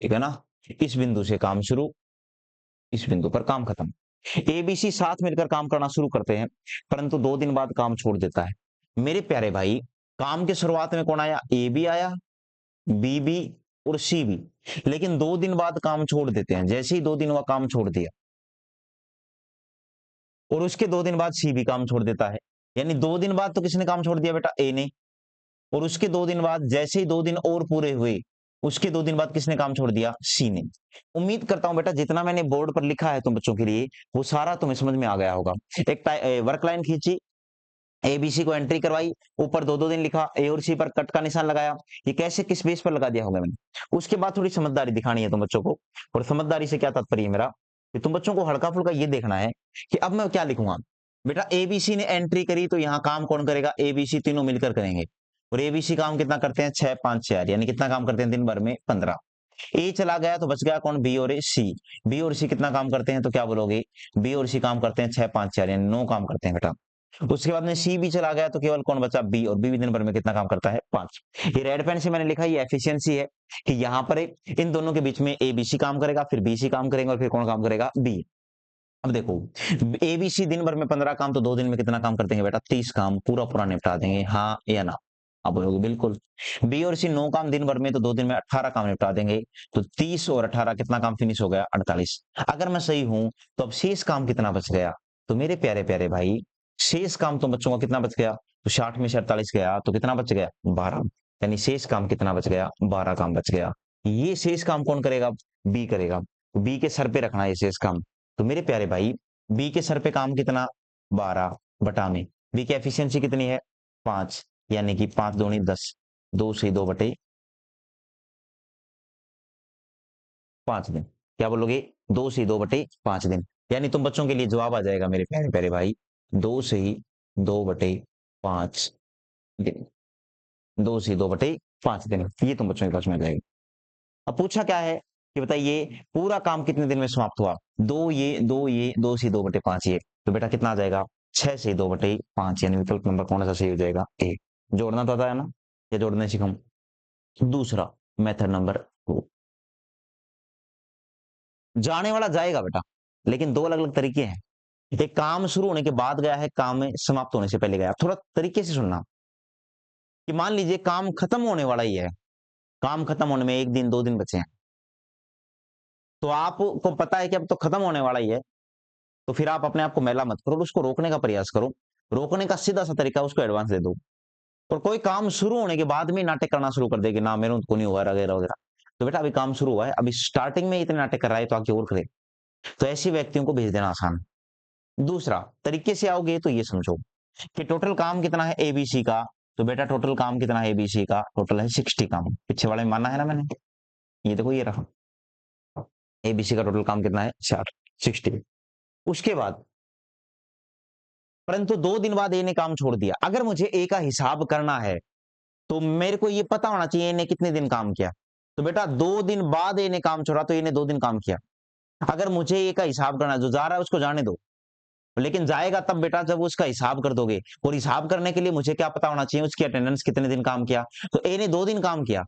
ठीक है ना? इस बिंदु से काम शुरू, इस बिंदु पर काम खत्म। एबीसी साथ मिलकर काम करना शुरू करते हैं, परंतु 2 दिन बाद काम छोड़ देता है। मेरे प्यारे भाई, काम की शुरुआत में कौन आया? ए बी आया, बी बी और सी बी, लेकिन 2 दिन बाद काम छोड़ देते हैं। जैसे ही 2 दिन हुआ, काम छोड़ दिया, और उसके 2 दिन बाद सी भी काम छोड़ देता है। यानी 2 दिन बाद तो किसने काम छोड़ दिया बेटा? ए ने। और उसके 2 दिन बाद जैसे ही 2 दिन और पूरे हुए, उसके 2 दिन बाद किसने काम छोड़ दिया? सी ने। उम्मीद करता हूँ बेटा जितना मैंने बोर्ड पर लिखा है तुम बच्चों के लिए, वो सारा तुम्हें समझ में आ गया होगा। एक वर्क लाइन खींची, एबीसी को एंट्री करवाई, ऊपर 2-2 दिन लिखा, ए और सी पर कट का निशान लगाया। ये कैसे किस बेस पर लगा दिया होगा मैंने। उसके बाद थोड़ी समझदारी दिखानी है तुम बच्चों को, और समझदारी से क्या तात्पर्य है मेरा, कि तुम बच्चों को हल्का-फुल्का ये देखना है कि अब मैं क्या लिखूँगा। बेटा एबीसी ने एंट्री करी तो यहाँ काम कौन करेगा? एबीसी तीनों मिलकर करेंगे। और एबीसी काम कितना करते हैं? 6, 5, 4 यानी कितना काम करते हैं दिन भर में? 15। ए चला गया तो बच गया कौन? बी और सी। बी और सी कितना काम करते हैं तो क्या बोलोगे? बी और सी काम करते हैं 6, 5, 4 यानी 9 काम करते हैं बेटा। उसके बाद में सी भी चला गया तो केवल कौन बचा? बी। और बी भी दिन भर में कितना काम करता है? 5। ये रेड पेन से मैंने लिखा ये एफिशिएंसी है कि यहाँ पर इन दोनों के बीच में ए बी सी काम करेगा, फिर बी सी काम करेंगे और फिर कौन काम करेगा? बी। अब देखो ए बी सी दिन भर में 15 काम तो 2 दिन में कितना काम करते हैं बेटा? 30 काम पूरा निपटा देंगे, हाँ या ना? आप बोलोगे बिल्कुल। बी और सी 9 काम दिन भर में तो 2 दिन में 18 काम निपटा देंगे, तो 30 और 18 कितना काम फिनिश हो गया? 48। अगर मैं सही हूं तो अब शेष काम कितना बच गया? तो मेरे प्यारे प्यारे भाई शेष काम तो बच्चों का कितना बच गया? तो 60 में से 48 गया तो कितना बच गया? 12। यानी शेष काम कितना बच गया? 12 काम बच गया। ये शेष काम कौन करेगा? बी करेगा। बी के सर पे रखना है ये शेष काम। तो मेरे प्यारे भाई बी के सर पे काम कितना? 12 बटा में बी की एफिशिएंसी कितनी है? 5 यानी कि 5 दूनी 10, 2 से 2 बटे 5 दिन। क्या बोलोगे? 2 से 2 बटे 5 दिन। यानी तुम बच्चों के लिए जवाब आ जाएगा मेरे प्यारे प्यारे भाई 2 से 2 बटे 5 दिन। 2 से 2 बटे 5 दिन, ये तुम बच्चों के पास में आ जाएगा। अब पूछा क्या है कि बताइए पूरा काम कितने दिन में समाप्त हुआ? 2 से 2 बटे 5 ये, तो बेटा कितना आ जाएगा? 6 से 2 बटे 5 यानी विकल्प नंबर कौन सा सही हो जाएगा? ए। जोड़ना तो आता है ना, या जोड़ना सीखा? दूसरा मेथड नंबर 2, जाने वाला जाएगा बेटा, लेकिन 2 अलग-अलग तरीके हैं। एक काम शुरू होने के बाद गया है, काम में समाप्त होने से पहले गया। थोड़ा तरीके से सुनना कि मान लीजिए काम खत्म होने वाला ही है, काम खत्म होने में 1 दिन 2 दिन बचे हैं, तो आपको पता है कि अब तो खत्म होने वाला ही है, तो फिर आप अपने आप को मैला मत करो, उसको रोकने का प्रयास करो। रोकने का सीधा-सा तरीका उसको एडवांस दे दो। और कोई काम शुरू होने के बाद में नाटक करना शुरू कर दे कि ना मेरे को नहीं हुआ वगैरह-वगैरह। तो बेटा अभी काम शुरू हुआ है, अभी स्टार्टिंग में इतने नाटक कर रहा है तो आगे और करे। तो ऐसे व्यक्तियों को भेज देना आसान है। दूसरा तरीके से आओगे तो ये समझो कि टोटल काम कितना है एबीसी का, तो बेटा टोटल काम कितना है एबीसी का? टोटल है 60 काम। पीछे वाले में माना है ना मैंने? ये देखो ये रहा। एबीसी का टोटल काम कितना है? 60। उसके बाद परंतु 2 दिन बाद ए ने काम छोड़ दिया। अगर मुझे ए का हिसाब करना है, तो मेरे को ये पता होना चाहिए इन्हें कितने दिन काम किया। तो बेटा 2 दिन बाद ए ने काम छोड़ा तो इन्हें 2 दिन काम किया। अगर मुझे ए का हिसाब करना है, जो जा रहा है उसको जाने दो। लेकिन जाएगा तब बेटा जब उसका हिसाब कर दोगे, और हिसाब करने के लिए मुझे क्या पता होना चाहिए? उसकी अटेंडेंस कितने दिन काम किया। तो ए ने 2 दिन काम किया,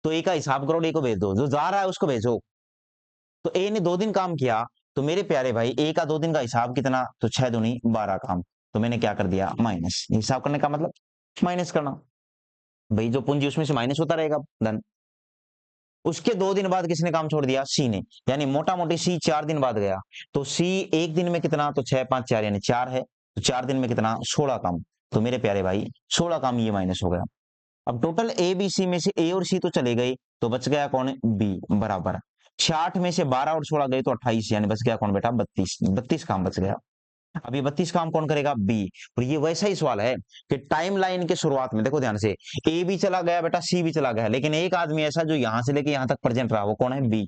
तो ए का हिसाब करो और ए को भेज दो। जो जा रहा है उसको भेजो। तो ए ने 2 दिन काम किया, तो मेरे प्यारे भाई ए का 2 दिन का हिसाब कितना? तो 6 दूनी 12 काम। तो मैंने क्या कर दिया? माइनस। हिसाब करने का मतलब माइनस करना। भाई जो पूंजी उसमें से माइनस होता रहेगा धन। उसके 2 दिन बाद किसने काम छोड़ दिया? सी ने। यानी मोटा-मोटी सी 4 दिन बाद गया। तो सी 1 दिन में कितना? तो 6, 5, 4 यानी 4 है। तो 4 दिन में कितना? 16 काम। तो मेरे प्यारे भाई 16 काम ये माइनस हो गया। अब टोटल ए, बी, सी में से ए और सी तो चले गए, तो बच गया कौन? बी बराबर 66 में से 12 और 16 गए तो 28 यानी बच गया कौन बेटा? 32। 32 काम बच गया। अब ये 32 काम कौन करेगा? बी। और ये वैसा ही सवाल है कि टाइमलाइन के शुरुआत में देखो ध्यान से, ए भी चला गया बेटा, सी भी चला गया, लेकिन एक आदमी ऐसा जो यहां से लेके यहां तक प्रेजेंट रहा, वो कौन है? बी।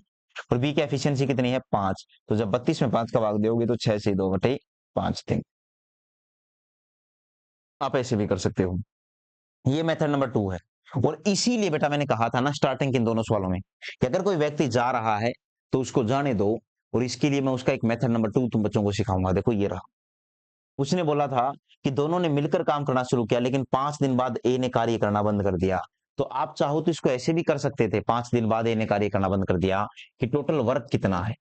और बी की एफिशिएंसी कितनी है? 5। तो जब 32 में 5 का भाग दोगे तो 6 से 2 बटे 5 थे। आप ऐसे भी कर सकते हो। ये मेथड नंबर 2 है। और इसीलिए बेटा मैंने कहा था ना स्टार्टिंग के इन दोनों सवालों में कि अगर कोई व्यक्ति जा रहा है तो उसको जाने दो, और इसके लिए मैं उसका एक मेथड नंबर 2 तुम बच्चों को सिखाऊंगा। देखो ये रहा। उसने बोला था कि दोनों ने मिलकर काम करना शुरू किया, लेकिन 5 दिन बाद ए ने कार्य करना बंद कर दिया। तो आप चाहो तो इसको ऐसे भी कर सकते थे, 5 दिन बाद ए ने कार्य करना बंद कर दिया, कि टोटल वर्क कितना है,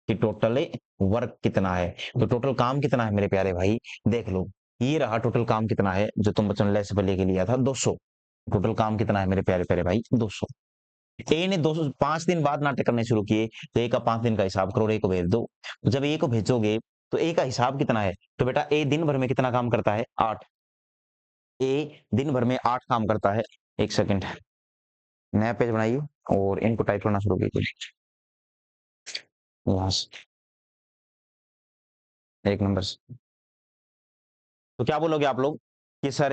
कि टोटल वर्क कितना है। तो टोटल काम कितना है मेरे प्यारे भाई? देख लो, ये रहा टोटल काम कितना है जो तुम बच्चों ने लेस पर लेके लिया था, 200। टोटल काम कितना है मेरे प्यारे प्यारे भाई? 200। ए ने 200 5 दिन बाद नाटक करने शुरू किए, तो ए का 5 दिन का हिसाब करो और ए को भेज दो। तो जब ए को भेजोगे तो ए का हिसाब कितना है? तो बेटा ए दिन भर में कितना काम करता है? 8। ए दिन भर में 8 काम करता है। 1 सेकंड, नया पेज बनाइए और इनको टाइप करना शुरू कीजिए। यहाँ से 1 नंबर से। तो क्या बोलोगे आप लोग कि सर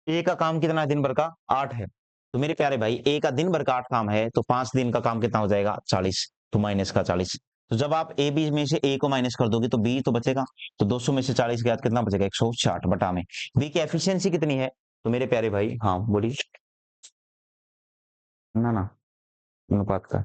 ए का काम कितना है दिन भर का? 8 है। तो मेरे प्यारे भाई ए का दिन भर का 8 काम है तो 5 दिन का काम कितना हो जाएगा? 40। तो माइनस का 40। तो जब आप ए बी में से ए को माइनस कर दोगे तो बी तो बचेगा। तो 200 में से 40 के बाद कितना बचेगा? 160 बटा में बी की एफिशिएंसी कितनी है? तो मेरे प्यारे भाई हाँ बोलिए। ना ना अनुपात का।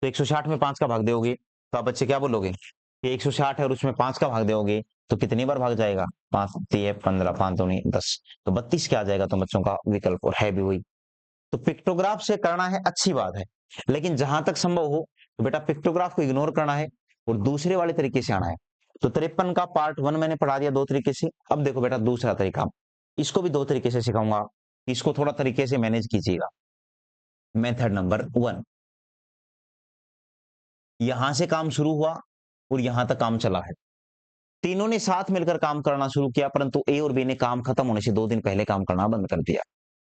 तो 160 में 5 का भाग दोगे तो आप बच्चे क्या बोलोगे कि 160 है और उसमें 5 का भाग दोगे तो कितनी बार भाग जाएगा? 5 3 15 5 दूनी 10। तो 32 क्या आ जाएगा तो बच्चों का विकल्प, और है भी वही। तो पिक्टोग्राफ से करना है अच्छी बात है, लेकिन जहां तक संभव हो तो बेटा पिक्टोग्राफ को इग्नोर करना है और दूसरे वाले तरीके से आना है। तो 53 का पार्ट 1 मैंने पढ़ा दिया 2 तरीके से। अब देखो बेटा दूसरा तरीका, इसको भी 2 तरीके से सिखाऊंगा, इसको थोड़ा तरीके से मैनेज कीजिएगा। मेथड नंबर 1, यहां से काम शुरू हुआ और यहां तक काम चला है। तीनों ने साथ मिलकर काम करना शुरू किया, परंतु ए और बी ने काम खत्म होने से 2 दिन पहले काम करना बंद कर दिया।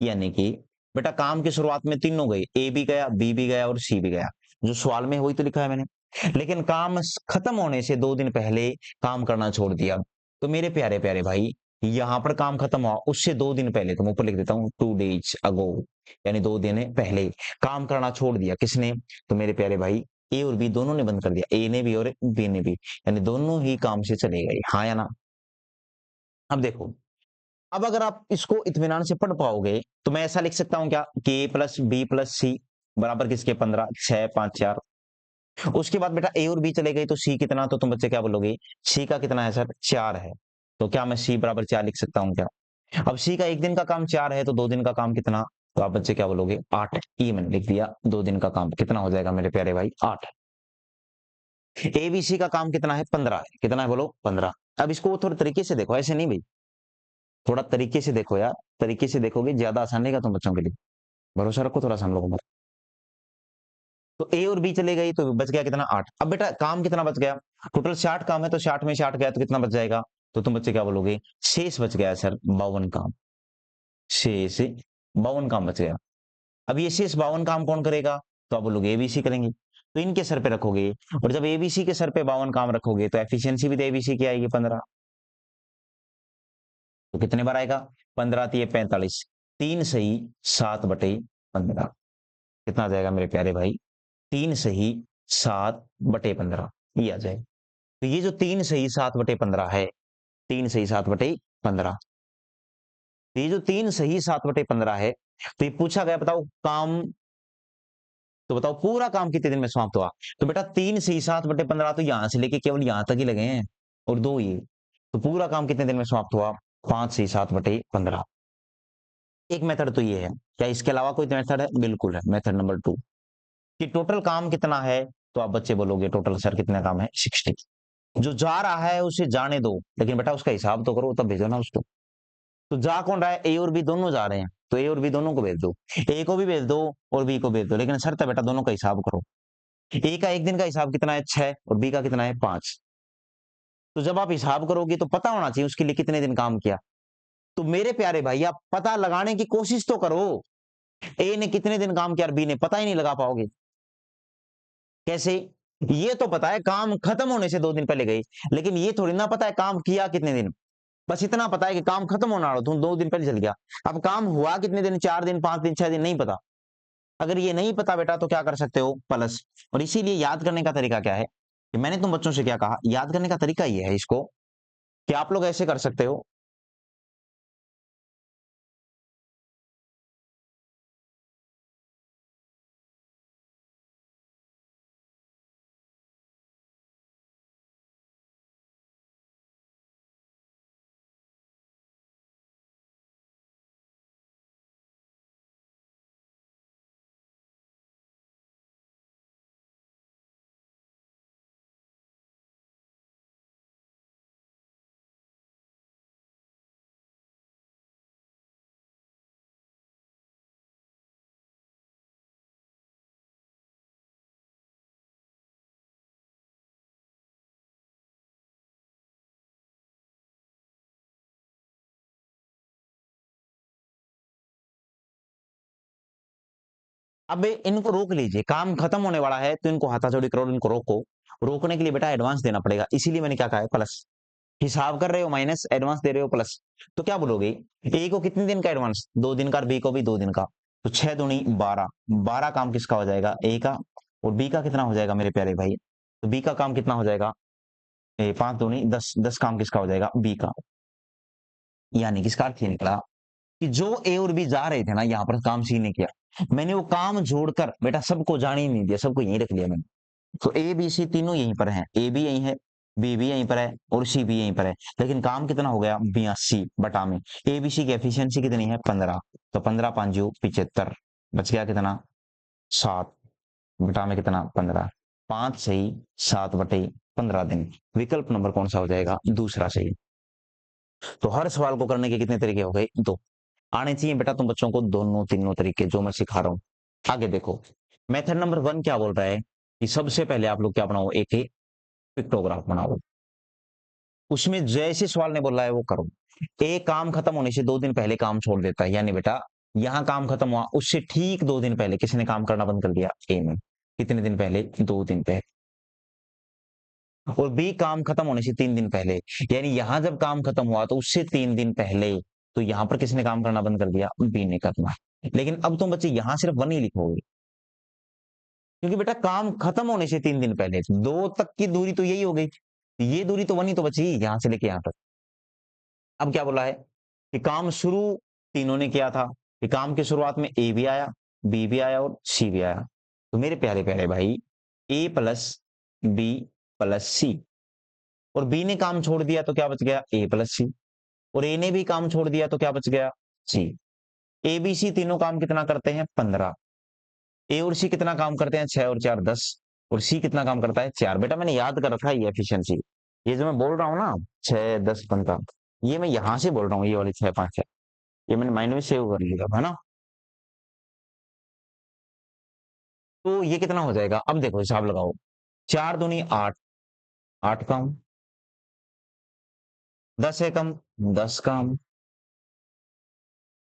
यानी कि बेटा काम की शुरुआत में तीनों गए, ए भी गया, बी भी गया और सी भी गया। जो सवाल में वही तो लिखा है मैंने। लेकिन काम खत्म होने से 2 दिन पहले काम करना छोड़ दिया। तो मेरे प्यारे प्यारे भाई यहां पर काम खत्म हुआ उससे 2 दिन पहले, तो मैं ऊपर लिख देता हूं 2 डेज अगो, यानी 2 दिन पहले काम करना छोड़ दिया। किसने? तो मेरे प्यारे भाई ए और बी दोनों ने बंद कर दिया, ए ने भी और बी ने भी, यानी दोनों ही काम से चले गए। हाँ या ना? अब देखो, अब अगर आप इसको इत्मीनान से पढ़ पाओगे तो मैं ऐसा लिख सकता हूं क्या कि ए प्लस बी प्लस सी बराबर किसके? 15, 6 5 4। उसके बाद बेटा ए और बी चले गए तो सी कितना? तो तुम बच्चे क्या बोलोगे? सी का कितना है सर? 4 है। तो क्या मैं सी बराबर 4 लिख सकता हूं क्या? अब सी का 1 दिन का काम 4 है तो 2 दिन का काम कितना? तो आप बच्चे क्या बोलोगे? 8। ये मैंने लिख दिया, 2 दिन का काम कितना हो जाएगा मेरे प्यारे भाई? 8। ए बी सी का काम कितना है? 15 है। कितना है बोलो? 15। अब इसको थोड़े तरीके से देखो, ऐसे नहीं भाई, थोड़ा तरीके से देखो यार, तरीके से देखोगे ज्यादा आसान रहेगा तुम बच्चों के लिए। भरोसा रखो थोड़ा सा हम लोगों पर। तो ए और बी चले गई तो बच गया कितना? 8। अब बेटा काम कितना बच गया? टोटल 60 काम है तो 60 में 60 गया तो कितना बच जाएगा? तो तुम बच्चे क्या बोलोगे? शेष बच गया सर 52 काम। शेष 52 काम बच गया। अब ये शेष 52 काम कौन करेगा? तो आप बोलोगे एबीसी करेंगे। तो इनके सर पे रखोगे, और जब एबीसी के सर पे 52 काम रखोगे तो एफिशिएंसी भी तो एबीसी की आएगी 15। तो कितने बार आएगा? 15 तिये 45, 3 सही 7/15। कितना आ जाएगा मेरे प्यारे भाई? 3 सही 7/15 ये आ जाएगा। तो ये जो 3 सही 7/15 है, 3 सही 7/15, तो ये जो 3 सही 7/15 है, तो ये पूछा गया बताओ काम, तो बताओ पूरा काम कितने दिन में समाप्त हुआ? तो बेटा 3 सही 7/15 तो यहां से लेके केवल यहां तक ही लगे हैं, और 2 ये, तो पूरा काम कितने दिन में समाप्त हुआ? 5 सही 7/15। एक मेथड तो ये है। क्या इसके अलावा कोई मेथड है? बिल्कुल है, मेथड नंबर 2, कि टोटल काम कितना है? तो आप बच्चे बोलोगे टोटल सर कितना काम है? 60। जो जा रहा है उसे जाने दो, लेकिन बेटा उसका हिसाब तो करो तब भेजो ना उसको। तो जा कौन रहा है? ए और बी दोनों जा रहे हैं, तो ए और बी दोनों को भेज दो। ए को भी भेज दो और बी को भेज दो, लेकिन शर्त है बेटा दोनों का हिसाब करो। ए का 1 दिन का हिसाब कितना है? 6, और बी का कितना है? 5। तो जब आप हिसाब करोगे तो पता होना चाहिए उसके लिए कितने दिन काम किया। तो मेरे प्यारे भाई आप पता लगाने की कोशिश तो करो, ए ने कितने दिन काम किया और बी ने, पता ही नहीं लगा पाओगे। कैसे? ये तो पता है काम खत्म होने से 2 दिन पहले गई, लेकिन ये थोड़ी ना पता है काम किया कितने दिन। बस इतना पता है कि काम खत्म होना वाला, तुम 2 दिन पहले चल गया। अब काम हुआ कितने दिन? 4 दिन, 5 दिन, 6 दिन, नहीं पता। अगर ये नहीं पता बेटा तो क्या कर सकते हो? प्लस। और इसीलिए याद करने का तरीका क्या है कि मैंने तुम बच्चों से क्या कहा, याद करने का तरीका ये है इसको, कि आप लोग ऐसे कर सकते हो अब इनको रोक लीजिए, काम खत्म होने वाला है तो इनको हाथाचोड़ी करो, इनको रोको। रोकने के लिए बेटा एडवांस देना पड़ेगा, इसीलिए मैंने क्या कहा है प्लस। हिसाब कर रहे हो माइनस, एडवांस दे रहे हो प्लस। तो क्या बोलोगे, ए को कितने दिन का एडवांस, 2 दिन का, और बी को भी 2 दिन का। तो 6 दूनी 12, 12 काम किसका हो जाएगा, ए का। और बी का कितना हो जाएगा मेरे प्यारे भाई, तो बी का काम कितना हो जाएगा, 5 दूनी 10, 10 काम किसका हो जाएगा, बी का। यानी कि इसका अर्थ ये निकला कि जो ए और बी जा रहे थे ना, यहाँ पर काम सी ने किया, मैंने वो काम जोड़कर बेटा सबको जाने ही नहीं दिया, सबको यहीं रख लिया मैंने। तो ए बी सी तीनों यहीं पर हैं, ए भी यहीं है, बी भी यहीं पर है, और सी भी यहीं पर है। लेकिन काम कितना हो गया, 82 बटा में ए बी सी की एफिशिएंसी कितनी है, 15। तो 15 5 75, बच गया कितना, 7 बटा में कितना, 15। 5 सही 7 बटे 15 दिन। विकल्प नंबर कौन सा हो जाएगा, दूसरा सही। तो हर सवाल को करने के कितने तरीके हो गए, 2। आने चाहिए बेटा तुम बच्चों को दोनों तीनों तरीके जो मैं सिखा रहा हूं। आगे देखो, मेथड नंबर 1 क्या बोल रहा है कि सबसे पहले आप लोग क्या बनाओ, एक पिक्टोग्राफ बनाओ। उसमें जैसे सवाल ने बोला है वो करो। ए काम खत्म होने से 2 दिन पहले काम छोड़ देता है, यानी बेटा यहां काम खत्म हुआ, उससे ठीक 2 दिन पहले किसी ने काम करना बंद कर दिया, ए में। कितने दिन पहले, 2 दिन पहले। और बी काम खत्म होने से 3 दिन पहले, यानी यहां जब काम खत्म हुआ तो उससे 3 दिन पहले। तो यहां पर किसने काम करना बंद कर दिया, बी ने करना। लेकिन अब तुम बच्चे यहां सिर्फ 1 ही लिखोगे, क्योंकि बेटा काम खत्म होने से 3 दिन पहले, 2 तक की दूरी तो यही हो गई, ये दूरी तो 1 ही तो बची, यहां से लेके यहां तक। अब क्या बोला है कि काम शुरू तीनों ने किया था, कि काम की शुरुआत में ए भी आया, बी भी आया और सी भी आया। तो मेरे प्यारे प्यारे भाई, ए प्लस बी प्लस सी, और बी ने काम छोड़ दिया तो क्या बच गया, ए प्लस सी। और ए ने भी काम छोड़ दिया तो क्या बच गया, सी। ए बी सी तीनों काम कितना करते हैं, 15। ए और सी कितना काम करते हैं, 6 और 4 10। और सी कितना काम करता है, 4। बेटा मैंने याद कर रखा है ये एफिशिएंसी, ये जो मैं बोल रहा हूँ ना, 6 10 15, ये मैं यहां से बोल रहा हूँ, ये वाली 6 5 है, ये मैंने माइंड में सेव कर लिया है ना। तो ये कितना हो जाएगा, अब देखो हिसाब लगाओ, 4 दूनी 8, 8 काम, 10 एकम 10 काम,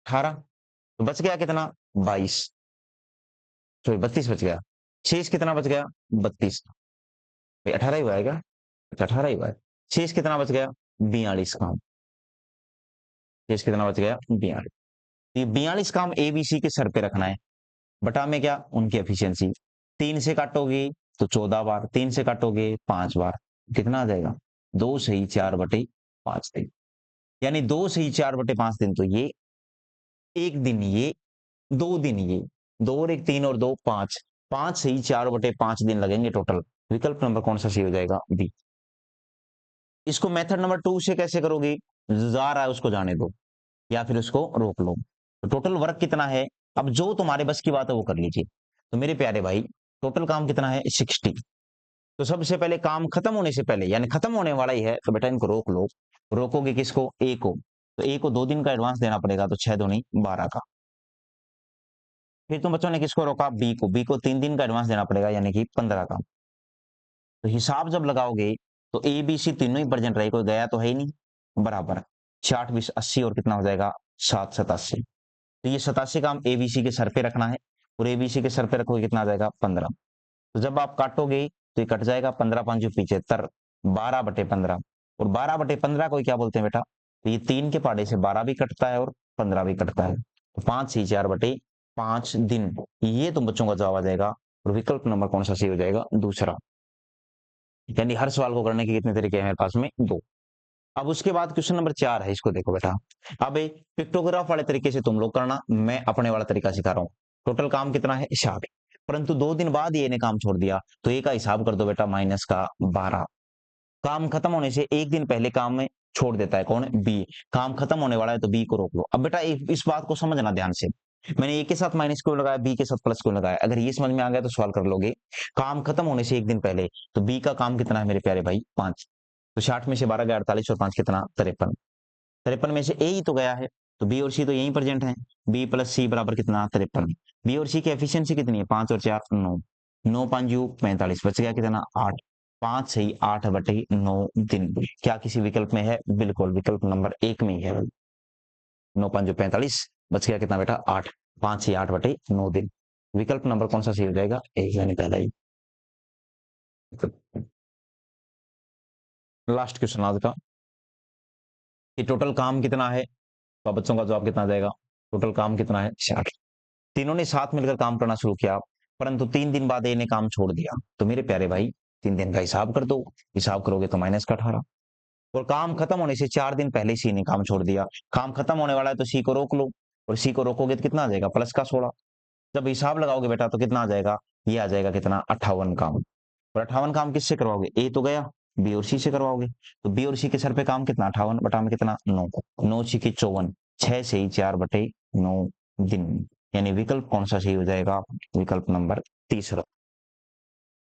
18। तो बच गया कितना, 22, सॉरी 32 बच गया। शेष कितना बच गया, 32। 18 ही हुआ है क्या, अच्छा 18 ही हुआ है। शेष कितना बच गया, 42 काम। शेष कितना बच गया, 42। ये 42 काम एबीसी के सर पे रखना है, बटा में क्या, उनकी एफिशिएंसी। 3 से काटोगे तो 14 बार, 3 से काटोगे 5 बार, कितना आ जाएगा, 2 सही 4 बटे 5 दिन। यानी 2 सही 4 बटे 5 दिन, तो ये 1 दिन, ये 2 दिन, ये 2 और 1 3 और 2 5, 5 सही 4 बटे 5 दिन लगेंगे टोटल। विकल्प नंबर कौन सा सही हो जाएगा, बी। इसको मेथड नंबर 2 से कैसे करोगे, जा रहा है उसको जाने दो, या फिर उसको रोक लो। तो टोटल वर्क कितना है, अब जो तुम्हारे बस की बात है वो कर लीजिए। तो मेरे प्यारे भाई, टोटल काम कितना है, 60। तो सबसे पहले काम खत्म होने से पहले, यानी खत्म होने वाला ही है, तो बेटा इनको रोक लो। रोकोगे किसको, ए को। तो ए को 2 दिन का एडवांस देना पड़ेगा, तो 6 दूनी 12 का। फिर तुम बच्चों ने किसको रोका, बी को। बी को 3 दिन का एडवांस देना पड़ेगा, यानी कि 15 का। तो हिसाब जब लगाओगे तो ए बी सी तीनों ही प्रेजेंट रहे, कोई गया तो है ही नहीं, बराबर। 6 20 80, और कितना हो जाएगा, 7 87। तो ये 87 काम एबीसी के सर पे रखना है, और एबीसी के सर पे रखोगे कितना आ जाएगा, 15। तो जब आप काटोगे तो ये कट जाएगा, 15 5 75, 12 बटे 15। और 12 बटे 15 को क्या बोलते हैं बेटा, तो ये 3 के पाड़े से 12 भी कटता है और 15 भी कटता है। तो 5 से 4 बटे 5 दिन, ये तुम बच्चों का जवाब आ जाएगा। और विकल्प नंबर कौन सा सही हो जाएगा, दूसरा। यानी हर सवाल को करने के कितने तरीके हैं मेरे पास में, 2। अब उसके बाद क्वेश्चन नंबर 4 है, इसको देखो बेटा। अब पिक्टोग्राफ वाले तरीके से तुम लोग करना, मैं अपने वाला तरीका सिखा रहा हूँ। टोटल काम कितना है, 60। परंतु 2 दिन बाद ये ने काम छोड़ दिया, तो ए का हिसाब कर दो बेटा, माइनस का 12। काम खत्म होने से 1 दिन पहले काम में छोड़ देता है कौन, बी। काम खत्म होने वाला है तो बी को रोक लो। अब बेटा इस बात को समझना ध्यान से, मैंने ए के साथ माइनस क्यों लगाया, बी के साथ प्लस क्यों लगाया, अगर ये समझ में आ गया तो सवाल कर लोगे। काम खत्म होने से 1 दिन पहले, तो बी का काम कितना है मेरे प्यारे भाई, 5। तो 60 में से 12 गया 48, और 5 कितना, 53। 53 में से ए ही तो गया है, तो बी और सी तो यहीं प्रेजेंट है। बी प्लस सी बराबर कितना, 53। बी और सी की एफिशिएंसी कितनी है, 5 और 4 9, 9 5 45, बच गया कितना, 8। 5 सही 8 बटे 9 दिन। क्या किसी विकल्प में है, बिल्कुल विकल्प नंबर 1 में ही है। 9 5 45, बच गया कितना बेटा, 8। 5 से 8 बटे 9 दिन। विकल्प नंबर कौन सा सही हो जाएगा? ए, यानी पहला ही। लास्ट क्वेश्चन आज का, कि टोटल काम कितना है? तो बच्चों का जवाब कितना जाएगा? टोटल काम कितना है? 60। तीनों ने साथ मिलकर काम करना शुरू किया, परंतु 3 दिन बाद ए ने काम छोड़ दिया। तो मेरे प्यारे भाई 3 दिन का हिसाब कर दो, हिसाब करोगे तो माइनस का 18। और काम खत्म होने से 4 दिन पहले सी ने काम छोड़ दिया। काम खत्म होने वाला है तो सी को रोक लो, और सी को रोकोगे तो कितना आ जाएगा? प्लस का 16। जब हिसाब लगाओगे बेटा तो कितना आ जाएगा? ये आ जाएगा कितना? 58 काम। और 58 काम किससे करवाओगे? ए तो गया, बी और सी से करवाओगे। तो बी और सी के सर पे काम कितना? 58 बटा में कितना? 9। 9 छीके 54, 6 से ही 4/9 दिन। यानी विकल्प कौन सा सही हो जाएगा? विकल्प नंबर तीसरा।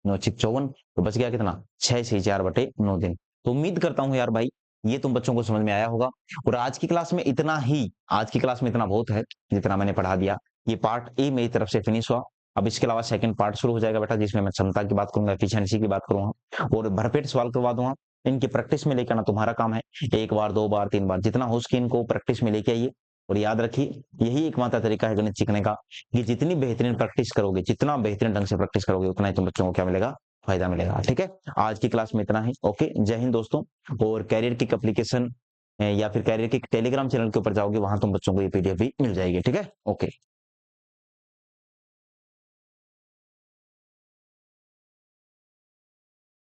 9 छीक 54, तो बच गया कितना? 6 से 4/9 दिन। तो उम्मीद करता हूं यार भाई ये तुम बच्चों को समझ में आया होगा। और आज की क्लास में इतना ही, आज की क्लास में इतना बहुत है जितना मैंने पढ़ा दिया। ये पार्ट ए मेरी तरफ से फिनिश हुआ। अब इसके अलावा सेकंड पार्ट शुरू हो जाएगा बेटा, जिसमें मैं क्षमता की बात करूंगा, एफिशिएंसी की बात करूंगा, और भरपेट सवाल करवा दूंगा। इनकी प्रैक्टिस में लेकर आना तुम्हारा काम है। 1 बार 2 बार 3 बार जितना हो सके इनको प्रैक्टिस में लेके आइए। और याद रखिए यही एकमात्र तरीका है गणित सीखने का, कि जितनी बेहतरीन प्रैक्टिस करोगे, जितना बेहतरीन ढंग से प्रैक्टिस करोगे, उतना ही तुम बच्चों को क्या मिलेगा? फायदा मिलेगा। ठीक है, आज की क्लास में इतना ही। ओके, जय हिंद दोस्तों। और कैरियर की एप्लीकेशन या फिर कैरियर के टेलीग्राम चैनल के ऊपर जाओगे, वहां तुम बच्चों को ये पीडीएफ भी मिल जाएगी। ठीक है, ओके।